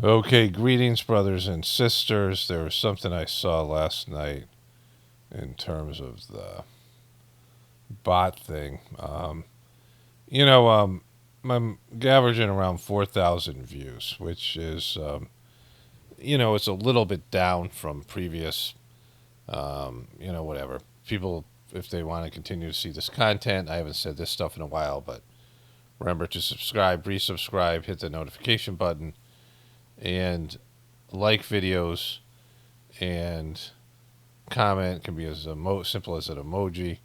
Okay, greetings, brothers and sisters. There was something I saw last night in terms of the bot thing. You know, I'm averaging around 4,000 views, which is, it's a little bit down from previous, whatever. People, if they want to continue to see this content, I haven't said this stuff in a while, but remember to subscribe, resubscribe, hit the notification button, and like videos and comment. Can be as simple as an emoji.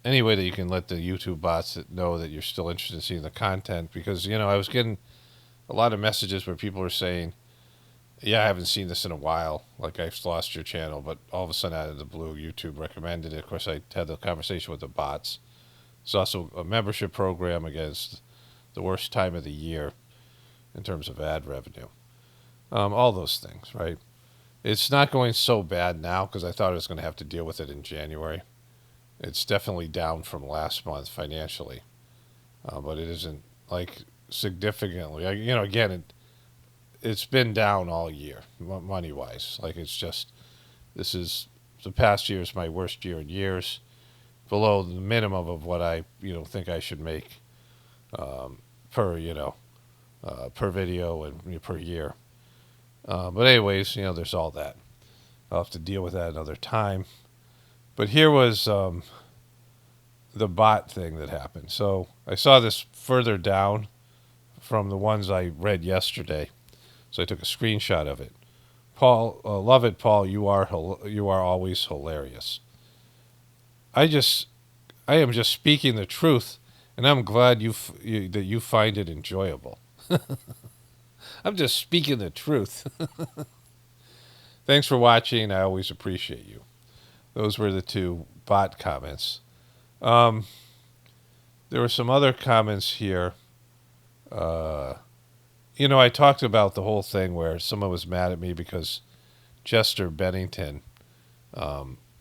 Any way that you can let the YouTube bots know that you're still interested in seeing the content, because I was getting a lot of messages where people were saying, yeah, I haven't seen this in a while, like I've lost your channel, but all of a sudden out of the blue YouTube recommended it. Of course, I had the conversation with the bots. It's also a membership program against the worst time of the year in terms of ad revenue. All those things, right? It's not going so bad now because I thought I was going to have to deal with it in January. It's definitely down from last month financially, but it isn't like significantly. Again, it's been down all year, money wise. Like this is the past year is my worst year in years, below the minimum of what I think I should make per per video and per year. But anyways, there's all that. I'll have to deal with that another time. But here was the bot thing that happened. So I saw this further down from the ones I read yesterday. So I took a screenshot of it. Paul, love it, Paul. You are always hilarious. I am just speaking the truth, and I'm glad that you find it enjoyable. I'm just speaking the truth. Thanks for watching. I always appreciate you. Those were the two bot comments. There were some other comments here. I talked about the whole thing where someone was mad at me because Chester Bennington,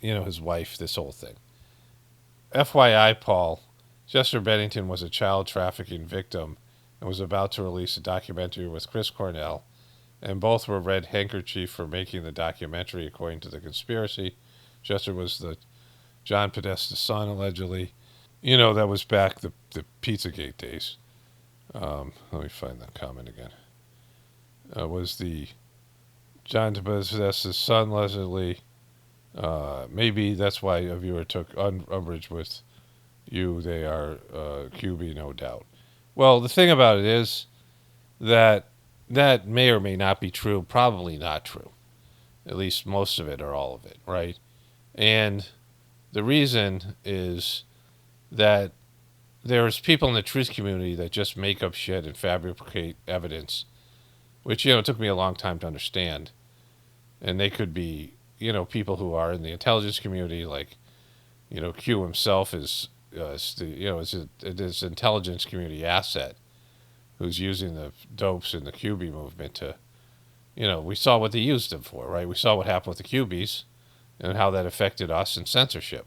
his wife, this whole thing. FYI, Paul, Chester Bennington was a child trafficking victim and was about to release a documentary with Chris Cornell, and both were red handkerchief for making the documentary, according to the conspiracy. Chester was the John Podesta's son, allegedly. That was back the Pizzagate days. Let me find that comment again. Was the John Podesta's son, allegedly. Maybe that's why a viewer took umbrage with you. They are QB, no doubt. Well, the thing about it is that may or may not be true. Probably not true. At least most of it or all of it, right? And the reason is that there's people in the truth community that just make up shit and fabricate evidence, which, it took me a long time to understand. And they could be, people who are in the intelligence community, like, Q himself is this intelligence community asset who's using the dopes in the QB movement to, we saw what they used them for, right? We saw what happened with the QBs and how that affected us in censorship.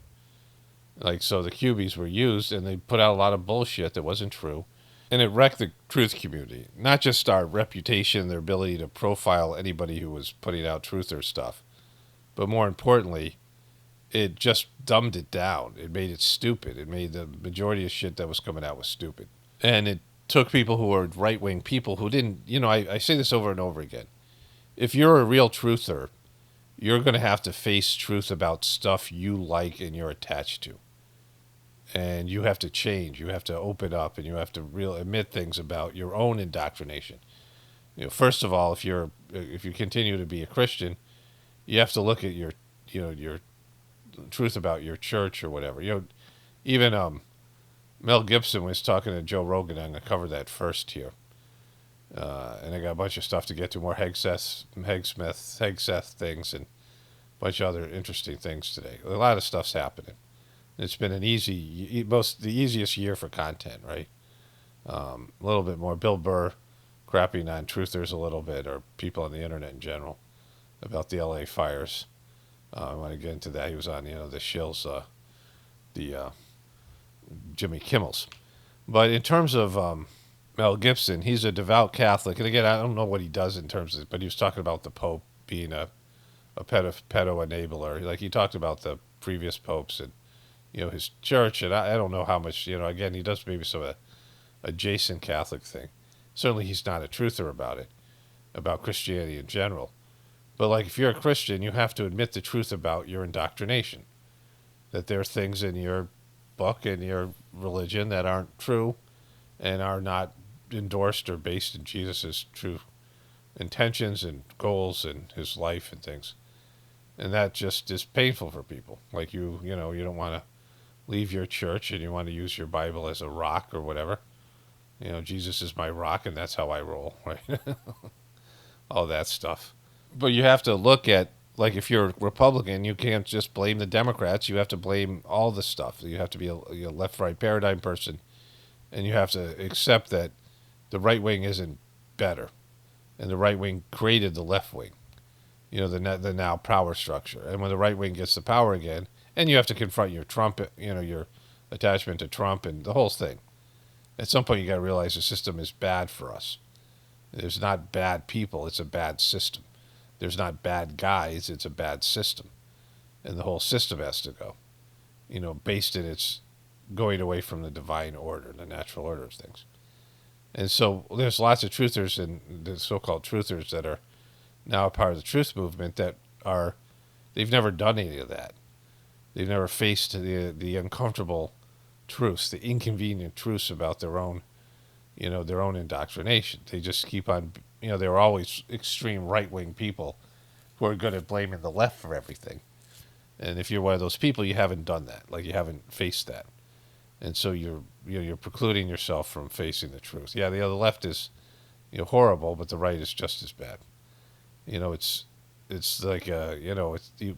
Like, so the QBs were used and they put out a lot of bullshit that wasn't true. And it wrecked the truth community, not just our reputation, their ability to profile anybody who was putting out truther stuff, but more importantly, it just dumbed it down. It made it stupid. It made the majority of shit that was coming out was stupid. And it took people who were right-wing people who didn't, I say this over and over again. If you're a real truther, you're going to have to face truth about stuff you like and you're attached to. And you have to change. You have to open up, and you have to admit things about your own indoctrination. First of all, if you continue to be a Christian, you have to look at your truth about your church or whatever. Even Mel Gibson was talking to Joe Rogan. I'm going to cover that first here. And I got a bunch of stuff to get to, more Hegseth things, and a bunch of other interesting things today. A lot of stuff's happening. It's been the easiest year for content, right? A little bit more Bill Burr crapping on truthers a little bit, or people on the internet in general, about the LA fires. I want to get into that. He was on, the shills, the Jimmy Kimmel's. But in terms of Mel Gibson, he's a devout Catholic, and again, I don't know what he does in terms of, but he was talking about the Pope being a pedo enabler. Like he talked about the previous popes and his church, and I don't know how much Again, he does maybe some adjacent Catholic thing. Certainly, he's not a truther about it, about Christianity in general. But like, if you're a Christian, you have to admit the truth about your indoctrination. That there are things in your book and your religion that aren't true, and are not endorsed or based in Jesus' true intentions and goals and his life and things. And that just is painful for people. Like you don't want to leave your church and you want to use your Bible as a rock or whatever. Jesus is my rock and that's how I roll, right? All that stuff. But you have to look at, like, if you're a Republican, you can't just blame the Democrats. You have to blame all the stuff. You have to be a left-right paradigm person, and you have to accept that the right wing isn't better, and the right wing created the left wing. The now power structure. And when the right wing gets the power again, and you have to confront your Trump, your attachment to Trump and the whole thing. At some point, you got to realize the system is bad for us. There's not bad people; it's a bad system. There's not bad guys; it's a bad system, and the whole system has to go. Based in its going away from the divine order, the natural order of things. And so there's lots of truthers and the so-called truthers that are now a part of the truth movement they've never done any of that. They've never faced the uncomfortable truths, the inconvenient truths about their own indoctrination. They just keep on, they were always extreme right-wing people who are good at blaming the left for everything. And if you're one of those people, you haven't done that. Like, you haven't faced that. And so you're precluding yourself from facing the truth. Yeah, the left is, horrible, but the right is just as bad. It's like,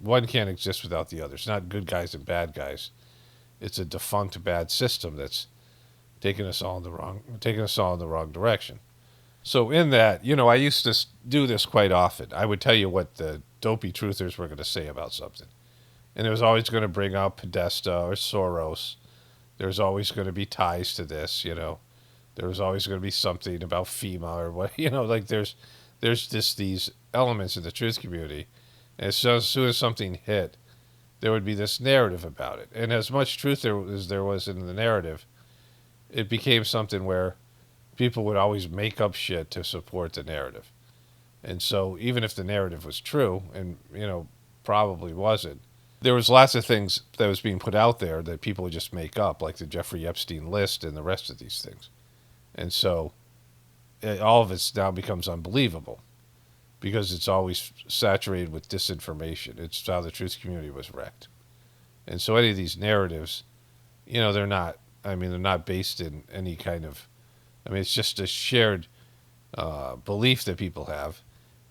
one can't exist without the other. It's not good guys and bad guys. It's a defunct bad system that's taking us all in the wrong direction. So in that, I used to do this quite often. I would tell you what the dopey truthers were going to say about something. And it was always going to bring up Podesta or Soros. There's always going to be ties to this, There was always going to be something about FEMA or what, like there's just these elements in the truth community. And as soon as something hit, there would be this narrative about it. And as much truth as there was in the narrative, it became something where people would always make up shit to support the narrative. And so even if the narrative was true, and, probably wasn't, there was lots of things that was being put out there that people would just make up, like the Jeffrey Epstein list and the rest of these things. And so all of it now becomes unbelievable because it's always saturated with disinformation. It's how the truth community was wrecked. And so any of these narratives, they're not based in any kind of, it's just a shared belief that people have.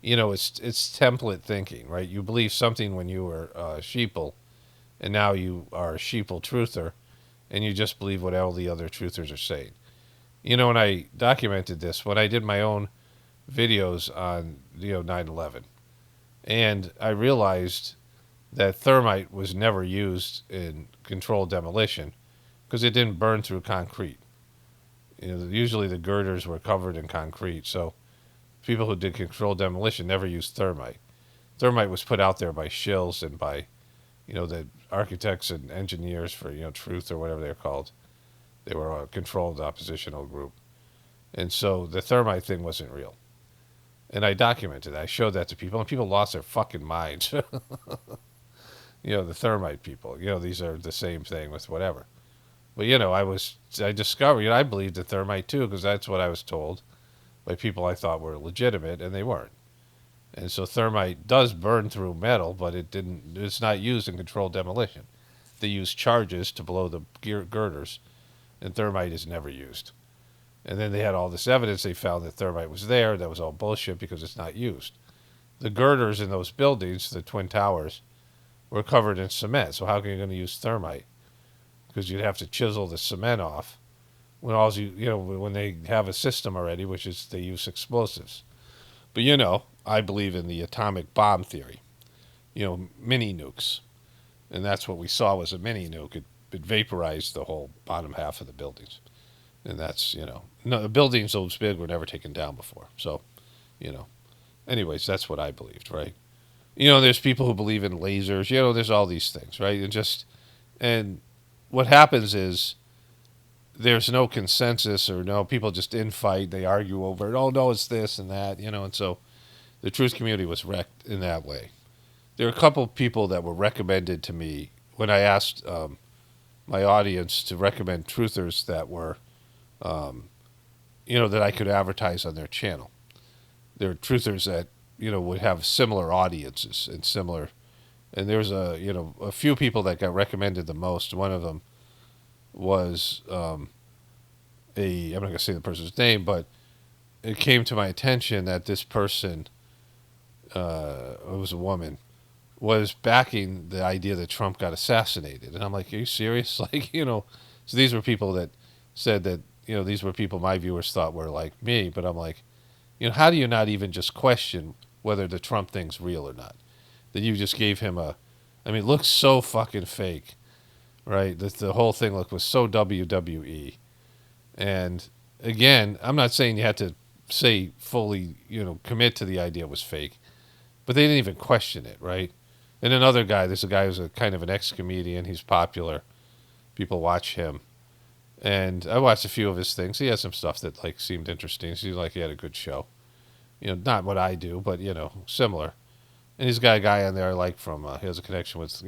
It's template thinking, right? You believe something when you were sheeple, and now you are a sheeple truther, and you just believe what all the other truthers are saying. When I documented this, when I did my own videos on 9/11, and I realized that thermite was never used in controlled demolition because it didn't burn through concrete. Usually the girders were covered in concrete, so people who did controlled demolition never used thermite. Thermite was put out there by shills and by, the architects and engineers for, Truth or whatever they're called. They were a controlled oppositional group. And so the thermite thing wasn't real. And I documented that. I showed that to people, and people lost their fucking minds. The thermite people. These are the same thing with whatever. But, I discovered, I believed in thermite too, because that's what I was told by people I thought were legitimate, and they weren't. And so thermite does burn through metal, but it's not used in controlled demolition. They use charges to blow the girders, and thermite is never used. And then they had all this evidence. They found that thermite was there. That was all bullshit because it's not used. The girders in those buildings, the Twin Towers, were covered in cement. So how can you going to use thermite? Because you'd have to chisel the cement off when when they have a system already, which is they use explosives. But I believe in the atomic bomb theory. Mini nukes, and that's what we saw was a mini nuke. It vaporized the whole bottom half of the buildings. And that's, no, buildings so big were never taken down before. So, you know, anyways, that's what I believed, right? There's people who believe in lasers. There's all these things, right? And what happens is there's no consensus or no people just infight. They argue over it. Oh no, it's this and that, and so the truth community was wrecked in that way. There are a couple of people that were recommended to me when I asked my audience to recommend truthers that were, that I could advertise on their channel. There are truthers that would have similar audiences and similar. And there's a few people that got recommended the most. One of them was I'm not going to say the person's name, but it came to my attention that this person, it was a woman, was backing the idea that Trump got assassinated. And I'm like, are you serious? So these were people that said that, these were people my viewers thought were like me. But I'm like, how do you not even just question whether the Trump thing's real or not? That you just gave him it looks so fucking fake, right? The whole thing was so WWE. And again, I'm not saying you had to say fully, commit to the idea it was fake, but they didn't even question it, right? And another guy, there's a guy who's a kind of an ex-comedian. He's popular. People watch him. And I watched a few of his things. He had some stuff that seemed interesting. Seemed like he had a good show. Not what I do, but similar. And he's got a guy on there from he has a connection with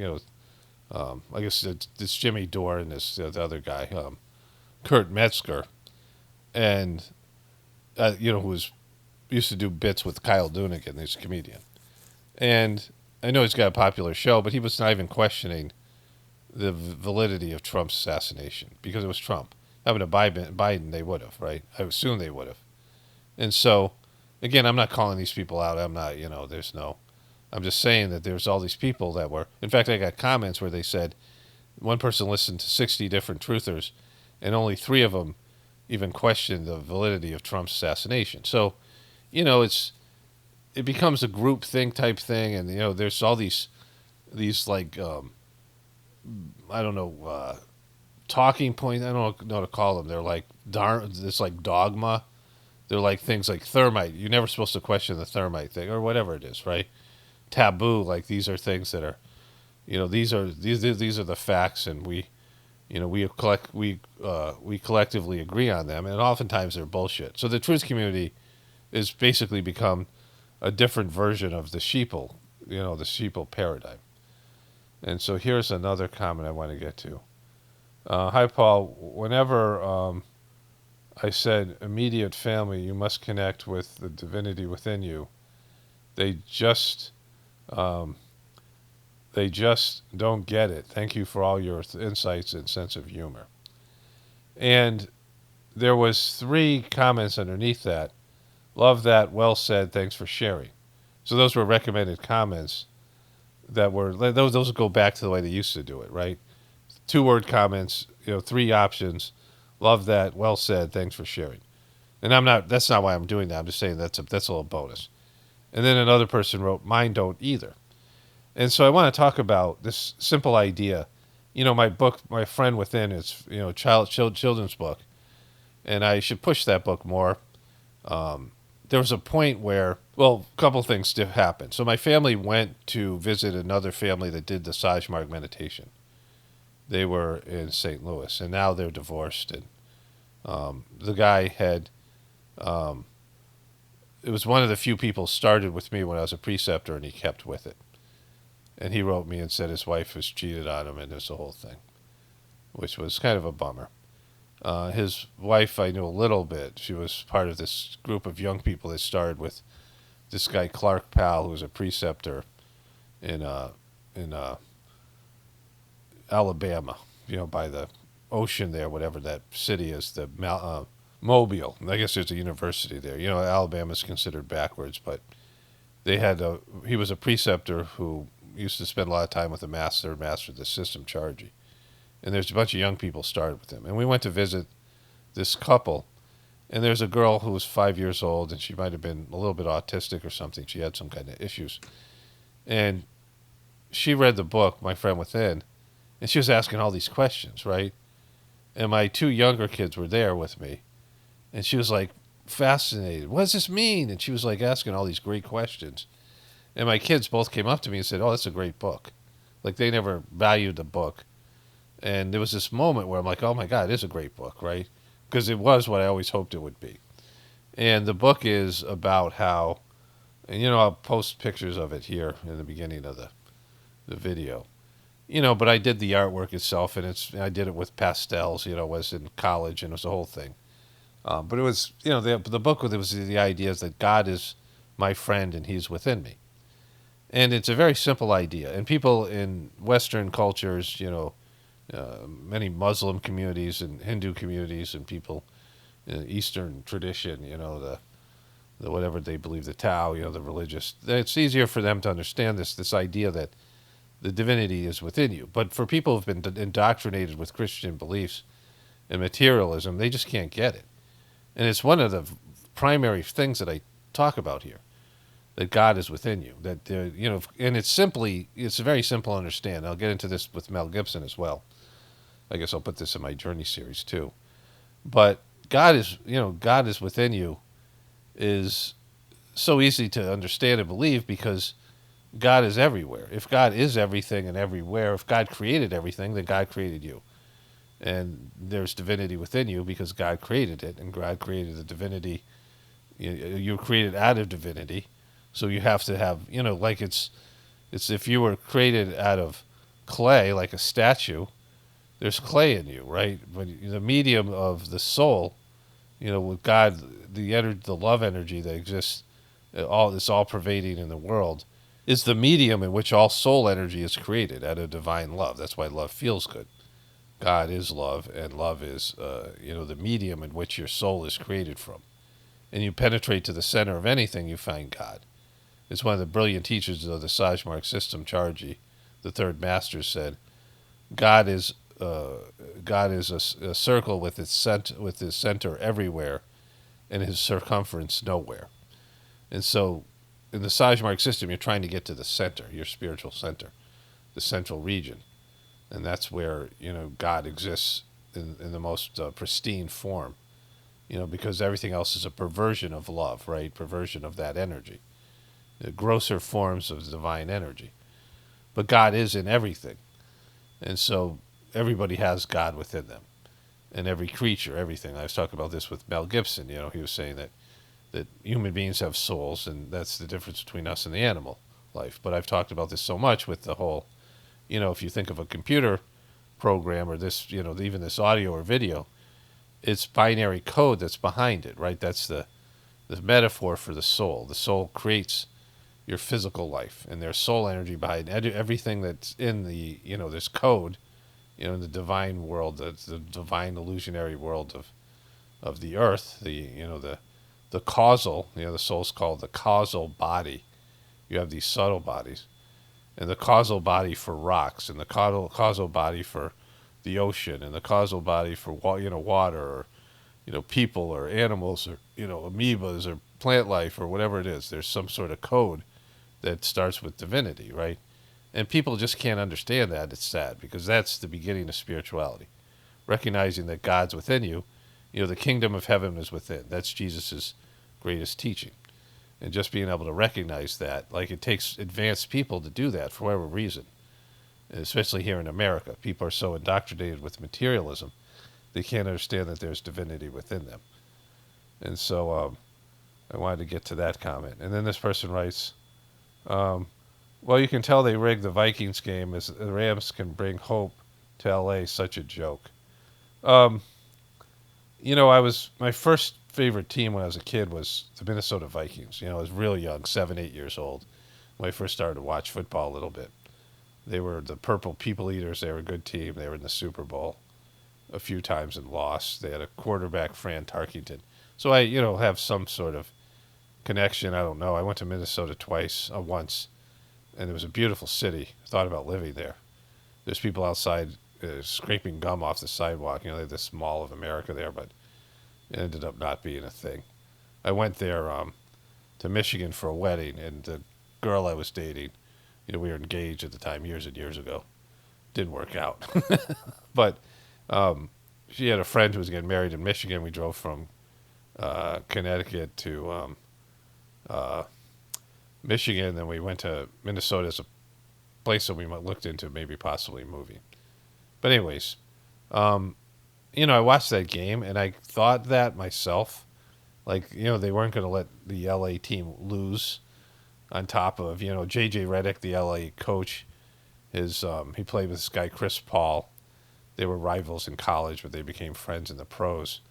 I guess it's Jimmy Dore and this the other guy, Kurt Metzger, and who used to do bits with Kyle Dunnigan. He's a comedian, and I know he's got a popular show, but he was not even questioning the validity of Trump's assassination because it was Trump. Having a Biden, they would have, right? I assume they would have. And so, again, I'm not calling these people out. I'm not, there's no. I'm just saying that there's all these people that were. In fact, I got comments where they said one person listened to 60 different truthers, and only 3 of them even questioned the validity of Trump's assassination. So, it becomes a group think type thing, and there's all these I don't know, talking points. I don't know what to call them. They're it's like Dogma. They're like things like Thermite. You're never supposed to question the Thermite thing or whatever it is, right? Taboo. These are things that are, these are the facts, and we collectively agree on them, and oftentimes they're bullshit. So the truth community is basically become a different version of the sheeple, the sheeple paradigm. And so here's another comment I want to get to. Hi, Paul. Whenever I said immediate family, you must connect with the divinity within you. They just don't get it. Thank you for all your insights and sense of humor. And there was 3 comments underneath that. Love that. Well said. Thanks for sharing. So those were recommended comments that were those go back to the way they used to do it, right? 2-word comments, 3 options. Love that. Well said. Thanks for sharing. And that's not why I'm doing that. I'm just saying that's a little bonus. And then another person wrote, mine don't either. And so I want to talk about this simple idea. My book, My Friend Within, is children's book, and I should push that book more. There was a point where, a couple things did happen. So my family went to visit another family that did the Sajmark meditation. They were in St. Louis, and now they're divorced. And the guy had, it was one of the few people started with me when I was a preceptor, and he kept with it. And he wrote me and said his wife was cheated on him, and there's the whole thing, which was kind of a bummer. His wife, I knew a little bit. She was part of this group of young people that started with this guy Clark Powell, who was a preceptor in Alabama, by the ocean there, whatever that city is, the Mobile. I guess there's a university there. Alabama's considered backwards, but he was a preceptor who used to spend a lot of time with the master of the system, Chargy. And there's a bunch of young people started with him. And we went to visit this couple, and there's a girl who was 5 years old, and she might have been a little bit autistic or something. She had some kind of issues. And she read the book, My Friend Within, and she was asking all these questions, right? And my two younger kids were there with me. And she was like fascinated. What does this mean? And she was like asking all these great questions. And my kids both came up to me and said, "Oh, that's a great book." Like they never valued the book. And there was this moment where I'm like, "Oh my God, it is a great book, right?" Because it was what I always hoped it would be. And the book is about how, and I'll post pictures of it here in the beginning of the video. But I did the artwork itself, and I did it with pastels. Was in college, and it was the whole thing. But it was, the book was the idea is that God is my friend and He's within me, and it's a very simple idea. And people in Western cultures, many Muslim communities and Hindu communities, and people in Eastern tradition, the whatever they believe, the Tao, the religious. It's easier for them to understand this idea that the divinity is within you. But for people who've been indoctrinated with Christian beliefs and materialism, they just can't get it. And it's one of the primary things that I talk about here, that God is within you. That and it's very simple to understand. I'll get into this with Mel Gibson as well. I guess I'll put this in my journey series too. But God is within you is so easy to understand and believe because God is everywhere. If God is everything and everywhere, if God created everything, then God created you. And there's divinity within you because God created it, and God created the divinity. You were created out of divinity, so you have to have, like it's if you were created out of clay, like a statue, there's clay in you, right? But the medium of the soul, with God, the love energy that exists, it's all pervading in the world, is the medium in which all soul energy is created out of divine love. That's why love feels good. God is love, and love is, the medium in which your soul is created from. And you penetrate to the center of anything, you find God. It's one of the brilliant teachers of the Sajmark system, Charji, the third master, said, God is a circle with his center everywhere, and his circumference nowhere. And so, in the Sajmark system, you're trying to get to the center, your spiritual center, the central region. And that's where, God exists in the most pristine form, because everything else is a perversion of love, right? Perversion of that energy, the grosser forms of divine energy. But God is in everything. And so everybody has God within them. And every creature, everything. I was talking about this with Mel Gibson. He was saying that human beings have souls, and that's the difference between us and the animal life. But I've talked about this so much with the whole, if you think of a computer program or this, even this audio or video, it's binary code that's behind it, right? That's the metaphor for the soul. The soul creates your physical life, and there's soul energy behind everything that's in the, this code, in the divine world, the divine illusionary world of the earth, the causal, the soul's called the causal body. You have these subtle bodies, and the causal body for rocks, and the causal body for the ocean, and the causal body for water, or people, or animals, or amoebas, or plant life, or whatever it is. There's some sort of code that starts with divinity, right? And people just can't understand that. It's sad, because that's the beginning of spirituality, recognizing that God's within you. The kingdom of heaven is within. That's Jesus's greatest teaching. And just being able to recognize that, like, it takes advanced people to do that for whatever reason. And especially here in America, people are so indoctrinated with materialism, they can't understand that there's divinity within them. And so I wanted to get to that comment. And then this person writes, well, you can tell they rigged the Vikings game as the Rams can bring hope to L.A. Such a joke. My first favorite team when I was a kid was the Minnesota Vikings. I was real young, 7, 8 years old, when I first started to watch football a little bit. They were the Purple People Eaters. They were a good team. They were in the Super Bowl a few times and lost. They had a quarterback, Fran Tarkington. So I, have some sort of connection. I don't know. I went to Minnesota once, and it was a beautiful city. I thought about living there. There's people outside scraping gum off the sidewalk. They had this Mall of America there, but it ended up not being a thing. I went there to Michigan for a wedding, and the girl I was dating, we were engaged at the time, years and years ago. Didn't work out. But she had a friend who was getting married in Michigan. We drove from Connecticut to Michigan, then we went to Minnesota as a place that we looked into maybe possibly moving. But anyways, I watched that game and I thought that myself. Like, they weren't going to let the LA team lose on top of, J.J. Redick, the LA coach. He played with this guy, Chris Paul. They were rivals in college, but they became friends in the pros.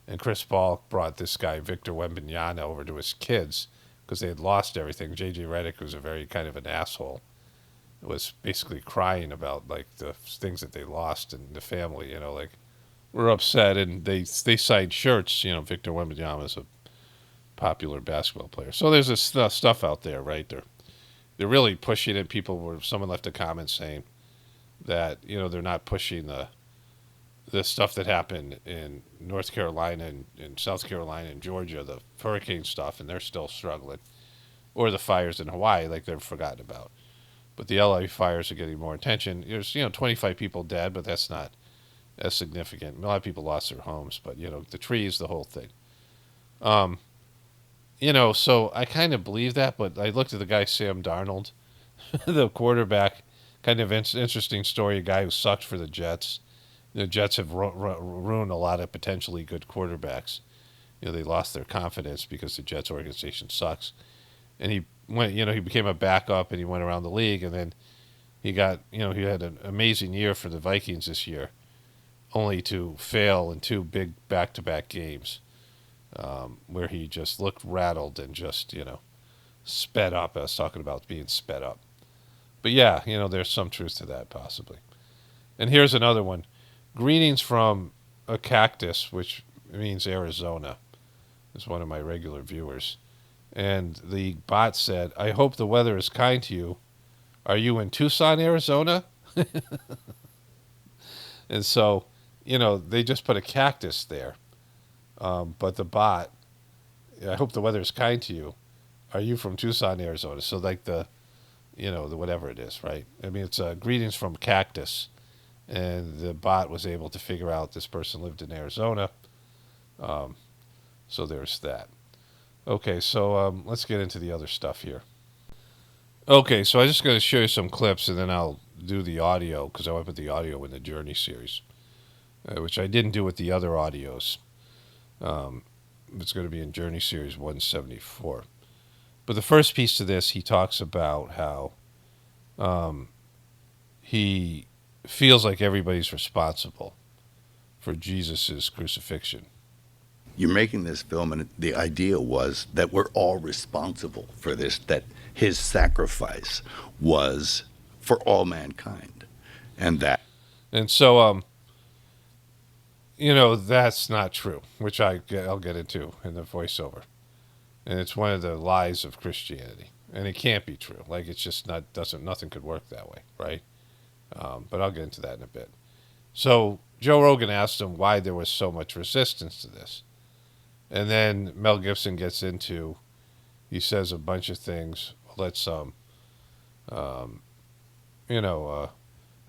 And Chris Paul brought this guy, Victor Wembanyama, over to his kids because they had lost everything. J.J. Redick was a very kind of an asshole. Was basically crying about, like, the things that they lost in the family, like, we're upset. And they signed shirts. Victor Wembanyama is a popular basketball player. So there's this stuff out there, right? They're really pushing it. Someone left a comment saying that, they're not pushing the stuff that happened in North Carolina and South Carolina and Georgia, the hurricane stuff, and they're still struggling. Or the fires in Hawaii, like they're forgotten about. But the LA fires are getting more attention. There's, 25 people dead, but that's not as significant. A lot of people lost their homes, but, the trees, the whole thing. So I kind of believe that, but I looked at the guy, Sam Darnold, the quarterback, kind of interesting story, a guy who sucked for the Jets. The Jets have ruined a lot of potentially good quarterbacks. They lost their confidence because the Jets organization sucks. And he went, he became a backup and he went around the league, and then he got, he had an amazing year for the Vikings this year, only to fail in 2 big back-to-back games where he just looked rattled and just, sped up. I was talking about being sped up. But yeah, there's some truth to that possibly. And here's another one. Greetings from a cactus, which means Arizona, is one of my regular viewers. And the bot said, I hope the weather is kind to you. Are you in Tucson, Arizona? And so, they just put a cactus there. But the bot, I hope the weather is kind to you. Are you from Tucson, Arizona? So like the whatever it is, right? I mean, it's greetings from cactus. And the bot was able to figure out this person lived in Arizona. So there's that. Okay, so let's get into the other stuff here. Okay, so I'm just going to show you some clips, and then I'll do the audio, because I want to put the audio in the Journey series, which I didn't do with the other audios. It's going to be in Journey series 174. But the first piece to this, he talks about how he feels like everybody's responsible for Jesus' crucifixion. You're making this film, and the idea was that we're all responsible for this, that his sacrifice was for all mankind. And so, that's not true, which I'll get into in the voiceover. And it's one of the lies of Christianity. And it can't be true. Like, it's just nothing could work that way, right? But I'll get into that in a bit. So Joe Rogan asked him why there was so much resistance to this. And then Mel Gibson gets into, he says a bunch of things. Let's, I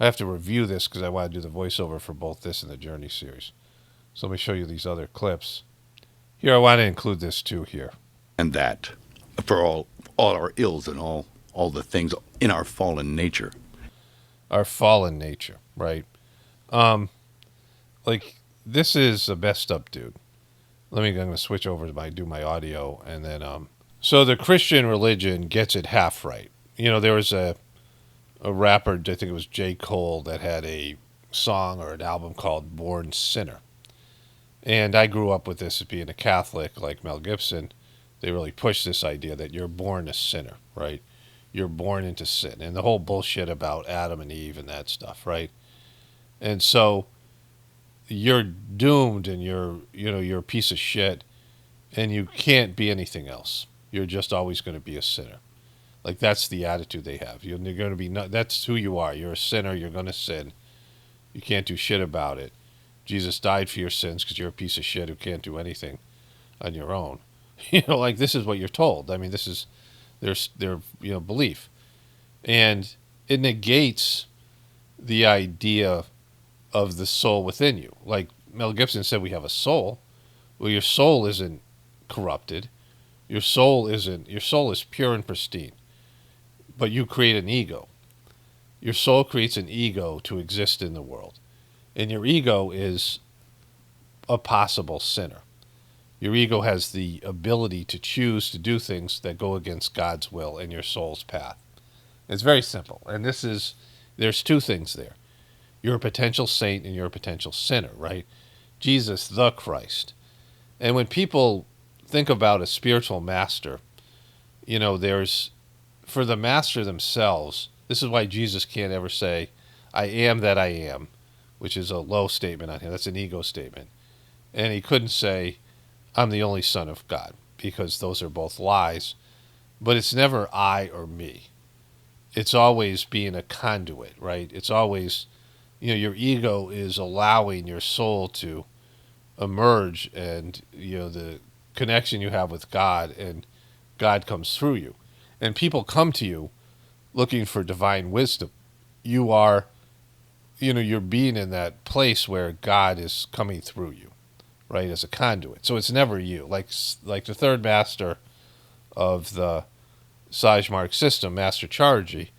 have to review this because I want to do the voiceover for both this and the Journey series. So let me show you these other clips. Here, I want to include this too here. And that for all our ills and all the things in our fallen nature. Our fallen nature, right? Like, this is a messed up dude. I'm going to switch over to do my audio, and then, so the Christian religion gets it half right. There was a rapper, I think it was J. Cole, that had a song or an album called Born Sinner. And I grew up with this as being a Catholic, like Mel Gibson. They really push this idea that you're born a sinner, right? You're born into sin. And the whole bullshit about Adam and Eve and that stuff, right? And so you're doomed, and you're a piece of shit, and you can't be anything else. You're just always going to be a sinner. Like, that's the attitude they have. You're going to be that's who you are. You're a sinner. You're going to sin. You can't do shit about it. Jesus died for your sins because you're a piece of shit who can't do anything on your own. Like, this is what you're told. I mean, this is their belief, and it negates the idea of the soul within you. Like, Mel Gibson said we have a soul. Well, your soul isn't corrupted. Your soul is pure and pristine. But you create an ego. Your soul creates an ego to exist in the world. And your ego is a possible sinner. Your ego has the ability to choose to do things that go against God's will and your soul's path. It's very simple. And there's two things there. You're a potential saint and you're a potential sinner, right? Jesus, the Christ. And when people think about a spiritual master, there's, for the master themselves, this is why Jesus can't ever say, I am that I am, which is a low statement on him. That's an ego statement. And he couldn't say, I'm the only son of God, because those are both lies. But it's never I or me. It's always being a conduit, right? It's always, your ego is allowing your soul to emerge, and, the connection you have with God, and God comes through you. And people come to you looking for divine wisdom. You are, you're being in that place where God is coming through you, right, as a conduit. So it's never you. Like the third master of the Sajmark system, Master Chargy,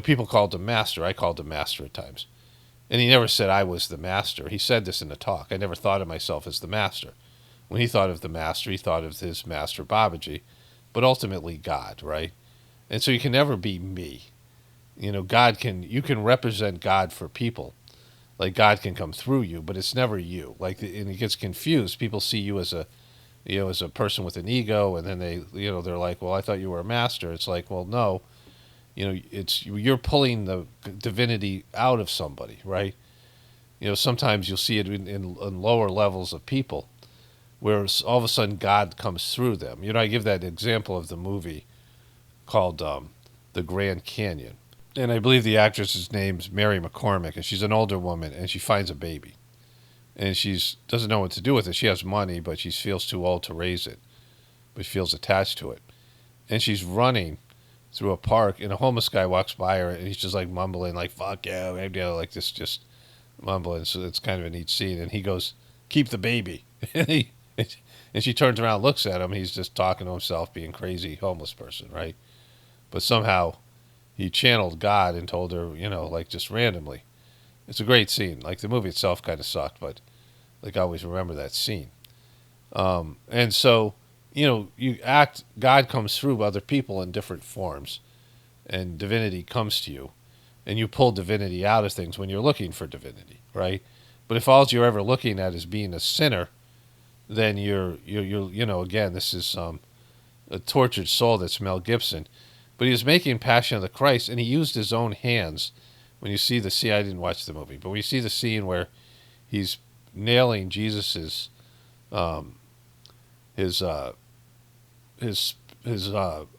people called him master. I called him master at times. And he never said I was the master. He said this in the talk. I never thought of myself as the master. When he thought of the master, he thought of his master Babaji, but ultimately God, right? And so you can never be me. You can represent God for people. Like God can come through you, but it's never you. And it gets confused. People see you as a person with an ego, and then they're like, well, I thought you were a master. It's like, well, no. You're pulling the divinity out of somebody, right? Sometimes you'll see it in lower levels of people, where all of a sudden God comes through them. I give that example of the movie called The Grand Canyon. And I believe the actress's name's Mary McCormick, and she's an older woman, and she finds a baby. And she doesn't know what to do with it. She has money, but she feels too old to raise it, but she feels attached to it. And she's running through a park, and a homeless guy walks by her, and he's just like mumbling, like, fuck yeah, like this, just mumbling. So it's kind of a neat scene. And he goes, keep the baby. and she turns around and looks at him. He's just talking to himself, being crazy homeless person, right? But somehow he channeled God and told her, just randomly. It's a great scene. Like, the movie itself kind of sucked, but I always remember that scene. And so, you act, God comes through other people in different forms, and divinity comes to you, and you pull divinity out of things when you're looking for divinity, right? But if all you're ever looking at is being a sinner, then you're again, this is a tortured soul that's Mel Gibson. But he was making Passion of the Christ, and he used his own hands. When you see I didn't watch the movie, but when you see the scene where he's nailing Jesus's his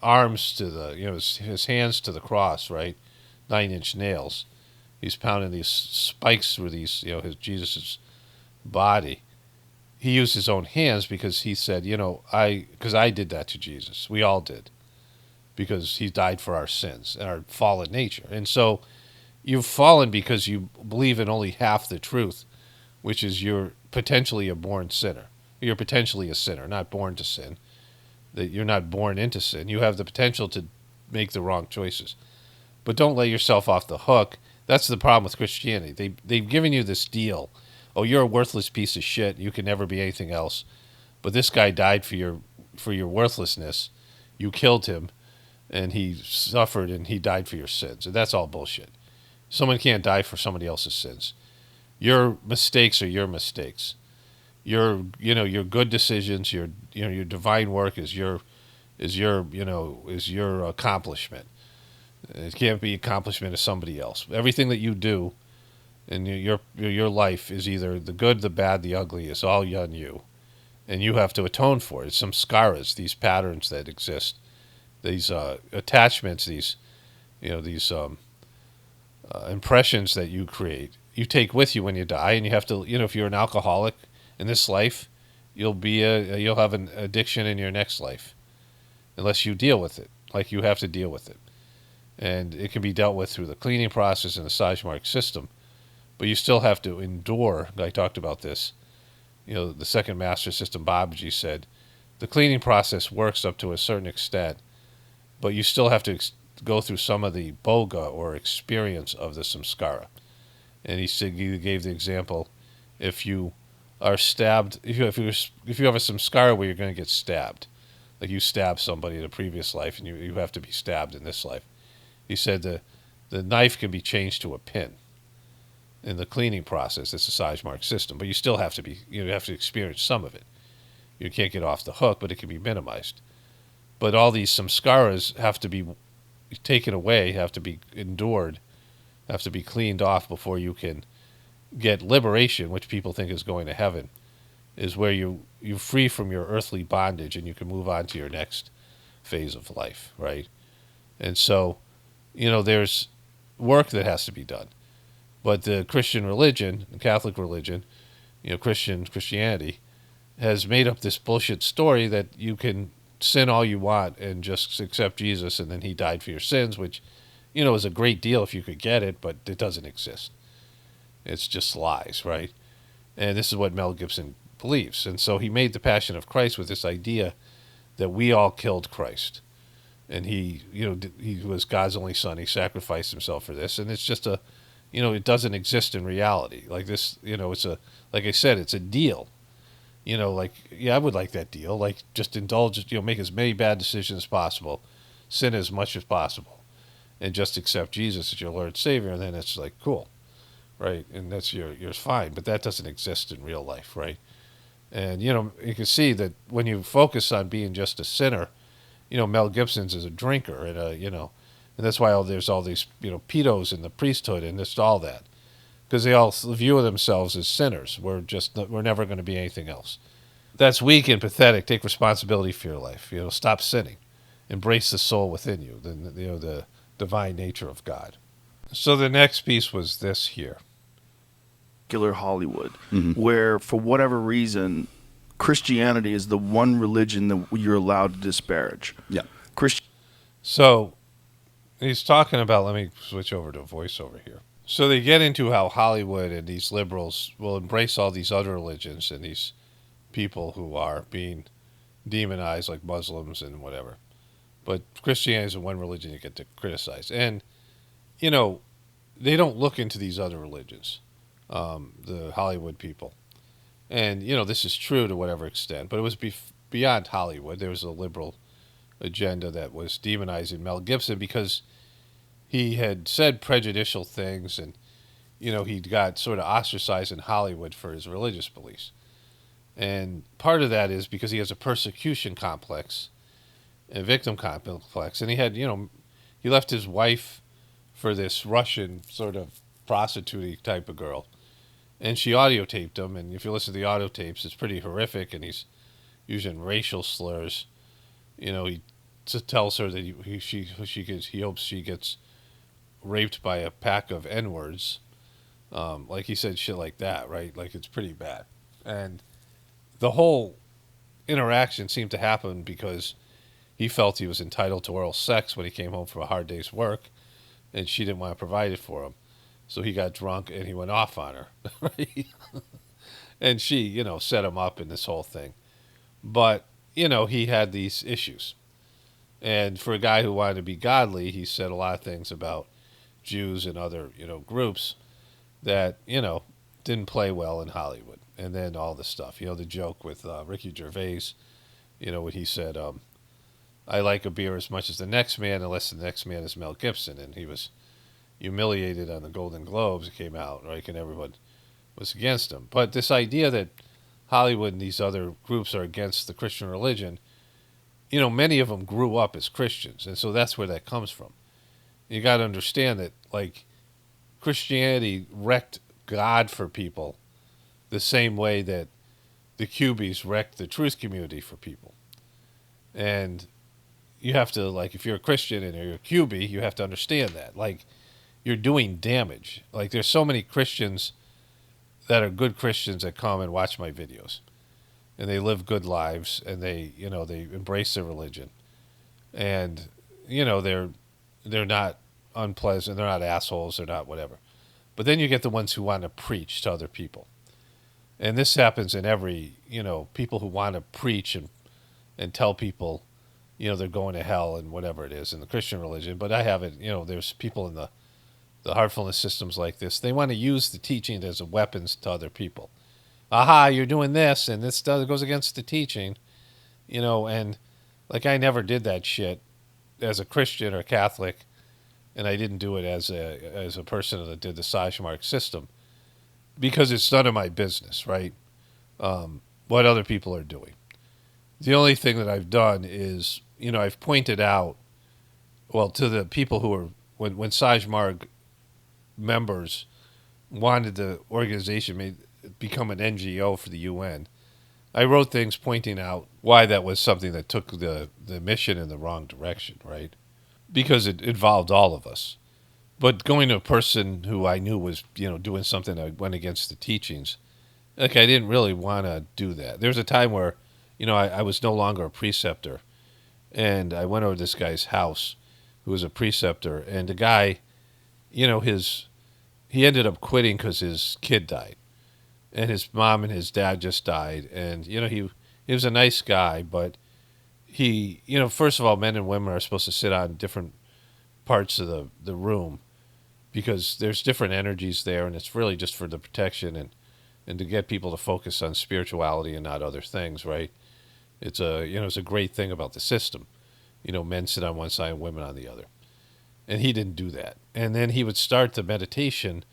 arms to the his hands to the cross, right, 9-inch nails. He's pounding these spikes through these his Jesus's body. He used his own hands because he said, because I did that to Jesus. We all did, because he died for our sins and our fallen nature. And so you've fallen because you believe in only half the truth, which is you're potentially a born sinner. You're potentially a sinner, not born to sin. That you're not born into sin. You have the potential to make the wrong choices. But don't let yourself off the hook. That's the problem with Christianity. They've given you this deal. Oh, you're a worthless piece of shit. You can never be anything else. But this guy died for your worthlessness. You killed him, and he suffered, and he died for your sins. And that's all bullshit. Someone can't die for somebody else's sins. Your mistakes are your mistakes. Your good decisions, your divine work is your accomplishment. It can't be accomplishment of somebody else. Everything that you do in your life is either the good, the bad, the ugly. It's all on you, and you have to atone for it. It's some skaras, these patterns that exist, these attachments, these impressions that you create. You take with you when you die, and you have to. If you're an alcoholic in this life, you'll have an addiction in your next life, unless you deal with it. Like, you have to deal with it, and it can be dealt with through the cleaning process and the Sajmark system. but you still have to endure. I talked about this. The second master system, Babaji, said the cleaning process works up to a certain extent, but you still have to go through some of the boga or experience of the samskara. And he gave the example: if you are stabbed, if you have a samskara where you're going to get stabbed, like you stabbed somebody in a previous life, and you have to be stabbed in this life. He said the knife can be changed to a pin. In the cleaning process, it's a Sajmark system, but you still have to experience some of it. You can't get off the hook, but it can be minimized. But all these samskaras have to be taken away, have to be endured, have to be cleaned off before you can get liberation, which people think is going to heaven, is where you're free from your earthly bondage and you can move on to your next phase of life, right? And so, there's work that has to be done. But the Christian religion, the Catholic religion, Christianity, has made up this bullshit story that you can sin all you want and just accept Jesus, and then he died for your sins, which, is a great deal if you could get it, but it doesn't exist. It's just lies, right? And this is what Mel Gibson believes. And so he made the Passion of Christ with this idea that we all killed Christ. And he was God's only son. He sacrificed himself for this. And it's just it doesn't exist in reality. Like this, like I said, it's a deal. I would like that deal. Like, just indulge, make as many bad decisions as possible, sin as much as possible, and just accept Jesus as your Lord and Savior, and then it's like, cool, right? And that's yours fine. But that doesn't exist in real life, right? And, you can see that when you focus on being just a sinner, Mel Gibson's is a drinker, and, and that's why there's all these, pedos in the priesthood and just all that. Because they all view themselves as sinners. We're never going to be anything else. That's weak and pathetic. Take responsibility for your life. Stop sinning. Embrace the soul within you, the divine nature of God. So the next piece was this here. Giller Hollywood, where for whatever reason, Christianity is the one religion that you're allowed to disparage. Yeah. So he's talking about, let me switch over to a voiceover here. So they get into how Hollywood and these liberals will embrace all these other religions and these people who are being demonized, like Muslims and whatever. But Christianity is the one religion you get to criticize. And, they don't look into these other religions, the Hollywood people. And, this is true to whatever extent. But it was beyond Hollywood. There was a liberal agenda that was demonizing Mel Gibson because he had said prejudicial things, and he got sort of ostracized in Hollywood for his religious beliefs. And part of that is because he has a persecution complex, a victim complex, and he had he left his wife for this Russian sort of prostitute type of girl, and she audio taped him. And if you listen to the audio tapes, it's pretty horrific, and he's using racial slurs. He tells her that he hopes she gets raped by a pack of N-words. Like he said shit like that, right? Like, it's pretty bad. And the whole interaction seemed to happen because he felt he was entitled to oral sex when he came home from a hard day's work, and she didn't want to provide it for him. So he got drunk and he went off on her. Right? And she, set him up in this whole thing. But, he had these issues. And for a guy who wanted to be godly, he said a lot of things about Jews and other, groups that, didn't play well in Hollywood. And then all the stuff, the joke with Ricky Gervais, what he said, I like a beer as much as the next man, unless the next man is Mel Gibson. And he was humiliated on the Golden Globes. It came out, right, and everyone was against him. But this idea that Hollywood and these other groups are against the Christian religion, many of them grew up as Christians. And so that's where that comes from. You got to understand that, like, Christianity wrecked God for people the same way that the Cubies wrecked the truth community for people. And you have to, like, if you're a Christian and you're a Cubie, you have to understand that. Like, you're doing damage. Like, there's so many Christians that are good Christians that come and watch my videos. And they live good lives, and they embrace their religion. And, they're not unpleasant, they're not assholes, they're not whatever. But then you get the ones who want to preach to other people. And this happens in every, people who want to preach and tell people, they're going to hell and whatever it is in the Christian religion. But I have it, there's people in the heartfulness systems like this. They want to use the teaching as a weapons to other people. Aha, you're doing this, and this goes against the teaching, and like I never did that shit as a Christian or Catholic, and I didn't do it as a person that did the Sajmark system, because it's none of my business, right? What other people are doing. The only thing that I've done is, I've pointed out, well, to the people who are, when Sajmark members wanted the organization become an NGO for the UN, I wrote things pointing out why that was something that took the mission in the wrong direction, right? Because it involved all of us. But going to a person who I knew was, doing something that went against the teachings, I didn't really want to do that. There was a time where, I was no longer a preceptor, and I went over to this guy's house who was a preceptor, and the guy, he ended up quitting because his kid died, and his mom and his dad just died, and, he was a nice guy, but he, first of all, men and women are supposed to sit on different parts of the room, because there's different energies there, and it's really just for the protection and to get people to focus on spirituality and not other things, right? It's a great thing about the system. Men sit on one side and women on the other. And he didn't do that. And then he would start the meditation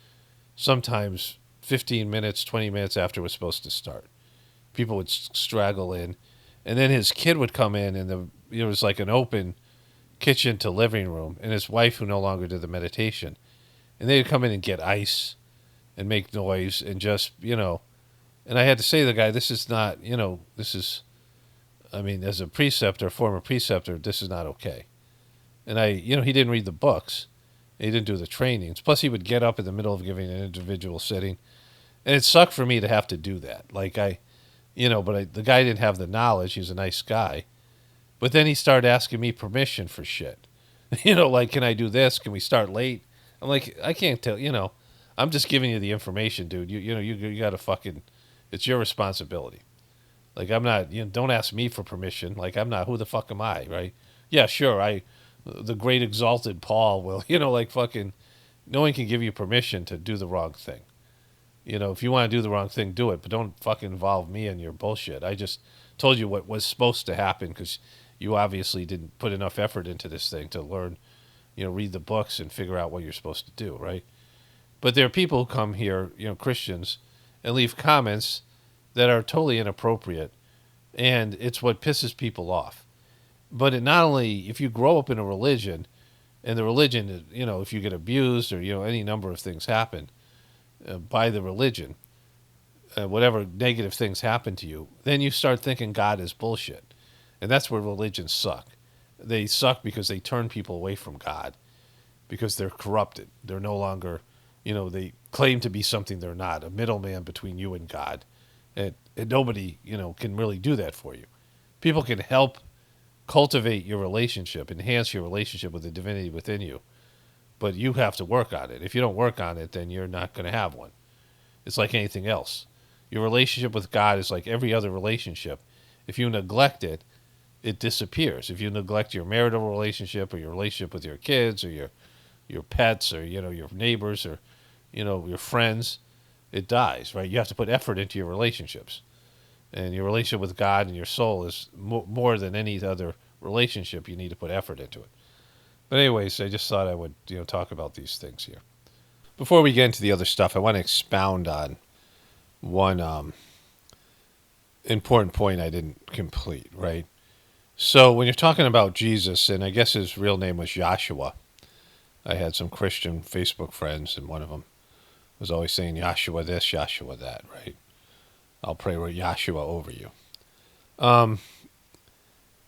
sometimes 15 minutes, 20 minutes after it was supposed to start. People would straggle in. And then his kid would come in, and it was like an open kitchen to living room, and his wife, who no longer did the meditation. And they'd come in and get ice and make noise and just, and I had to say to the guy, this is not, as a preceptor, former preceptor, this is not okay. And he didn't read the books. He didn't do the trainings. Plus, he would get up in the middle of giving an individual sitting. And it sucked for me to have to do that. The guy didn't have the knowledge. He was a nice guy. But then he started asking me permission for shit. Can I do this? Can we start late? I'm like, I can't tell, I'm just giving you the information, dude. You got to fucking, it's your responsibility. I'm not, don't ask me for permission. I'm not, who the fuck am I, right? Yeah, sure, the great exalted Paul will, fucking, no one can give you permission to do the wrong thing. If you want to do the wrong thing, do it, but don't fucking involve me in your bullshit. I just told you what was supposed to happen, because you obviously didn't put enough effort into this thing to learn, read the books and figure out what you're supposed to do, right? But there are people who come here, Christians, and leave comments that are totally inappropriate, and it's what pisses people off. But it not only, if you grow up in a religion, and the religion, if you get abused or, any number of things happen by the religion, whatever negative things happen to you, then you start thinking God is bullshit. And that's where religions suck. They suck because they turn people away from God, because they're corrupted. They're no longer, they claim to be something they're not, a middleman between you and God. And nobody, can really do that for you. People can help cultivate your relationship, enhance your relationship with the divinity within you, but you have to work on it. If you don't work on it, then you're not going to have one. It's like anything else. Your relationship with God is like every other relationship. If you neglect it, it disappears. If you neglect your marital relationship, or your relationship with your kids, or your pets, or your neighbors, or your friends, it dies, right? You have to put effort into your relationships, and your relationship with God and your soul is more than any other relationship. You need to put effort into it. But anyways, I just thought I would talk about these things here. Before we get into the other stuff, I want to expound on one important point I didn't complete, right? So when you're talking about Jesus, and I guess his real name was Joshua, I had some Christian Facebook friends, and one of them was always saying Joshua this, Joshua that, right? I'll pray with Joshua over you.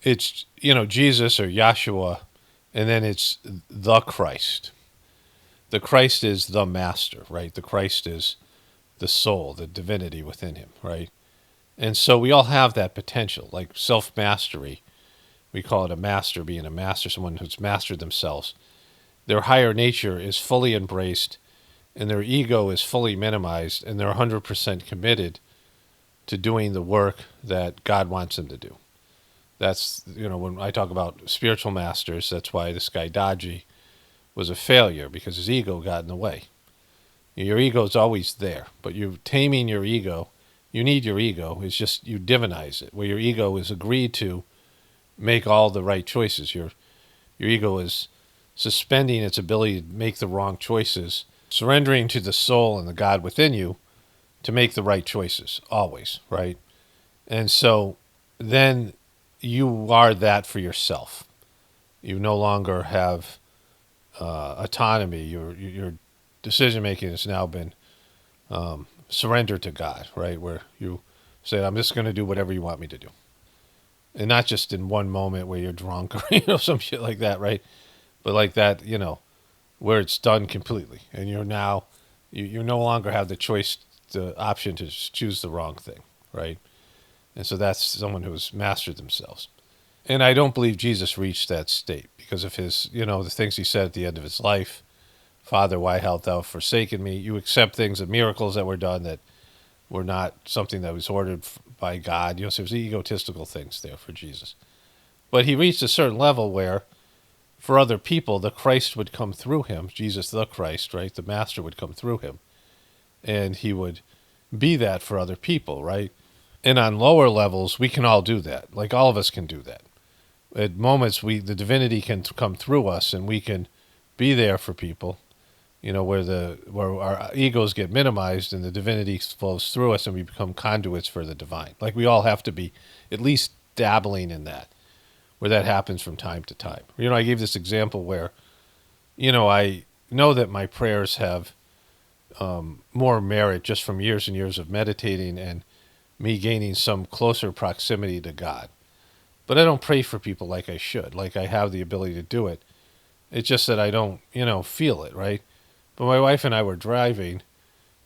It's, Jesus or Joshua, and then it's the Christ. The Christ is the master, right? The Christ is the soul, the divinity within him, right? And so we all have that potential, like self-mastery. We call it a master, being a master, someone who's mastered themselves. Their higher nature is fully embraced, and their ego is fully minimized, and they're 100% committed to doing the work that God wants them to do. That's, when I talk about spiritual masters, that's why this guy Daji was a failure, because his ego got in the way. Your ego is always there, but you're taming your ego. You need your ego. It's just you divinize it, where your ego is agreed to make all the right choices. Your ego is suspending its ability to make the wrong choices, surrendering to the soul and the God within you to make the right choices, always, right? And so then you are that for yourself. You no longer have autonomy. Your decision-making has now been surrendered to God, right? Where you say, I'm just going to do whatever you want me to do. And not just in one moment where you're drunk or, some shit like that, right? But like that, where it's done completely. And you're now, you no longer have the option to choose the wrong thing, right? And so that's someone who's mastered themselves. And I don't believe Jesus reached that state because of his, the things he said at the end of his life. Father, why hast thou forsaken me? You accept things, the miracles that were done that were not something that was ordered by God. So there's egotistical things there for Jesus. But he reached a certain level where, for other people, the Christ would come through him. Jesus the Christ, right? The Master would come through him. And he would be that for other people, right? And on lower levels, we can all do that. Like all of us can do that. At moments, the divinity can come through us, and we can be there for people. Where our egos get minimized and the divinity flows through us, and we become conduits for the divine. Like we all have to be at least dabbling in that, where that happens from time to time. I gave this example where, I know that my prayers have more merit just from years and years of meditating and me gaining some closer proximity to God. But I don't pray for people like I should, like I have the ability to do it. It's just that I don't, feel it, right? But my wife and I were driving,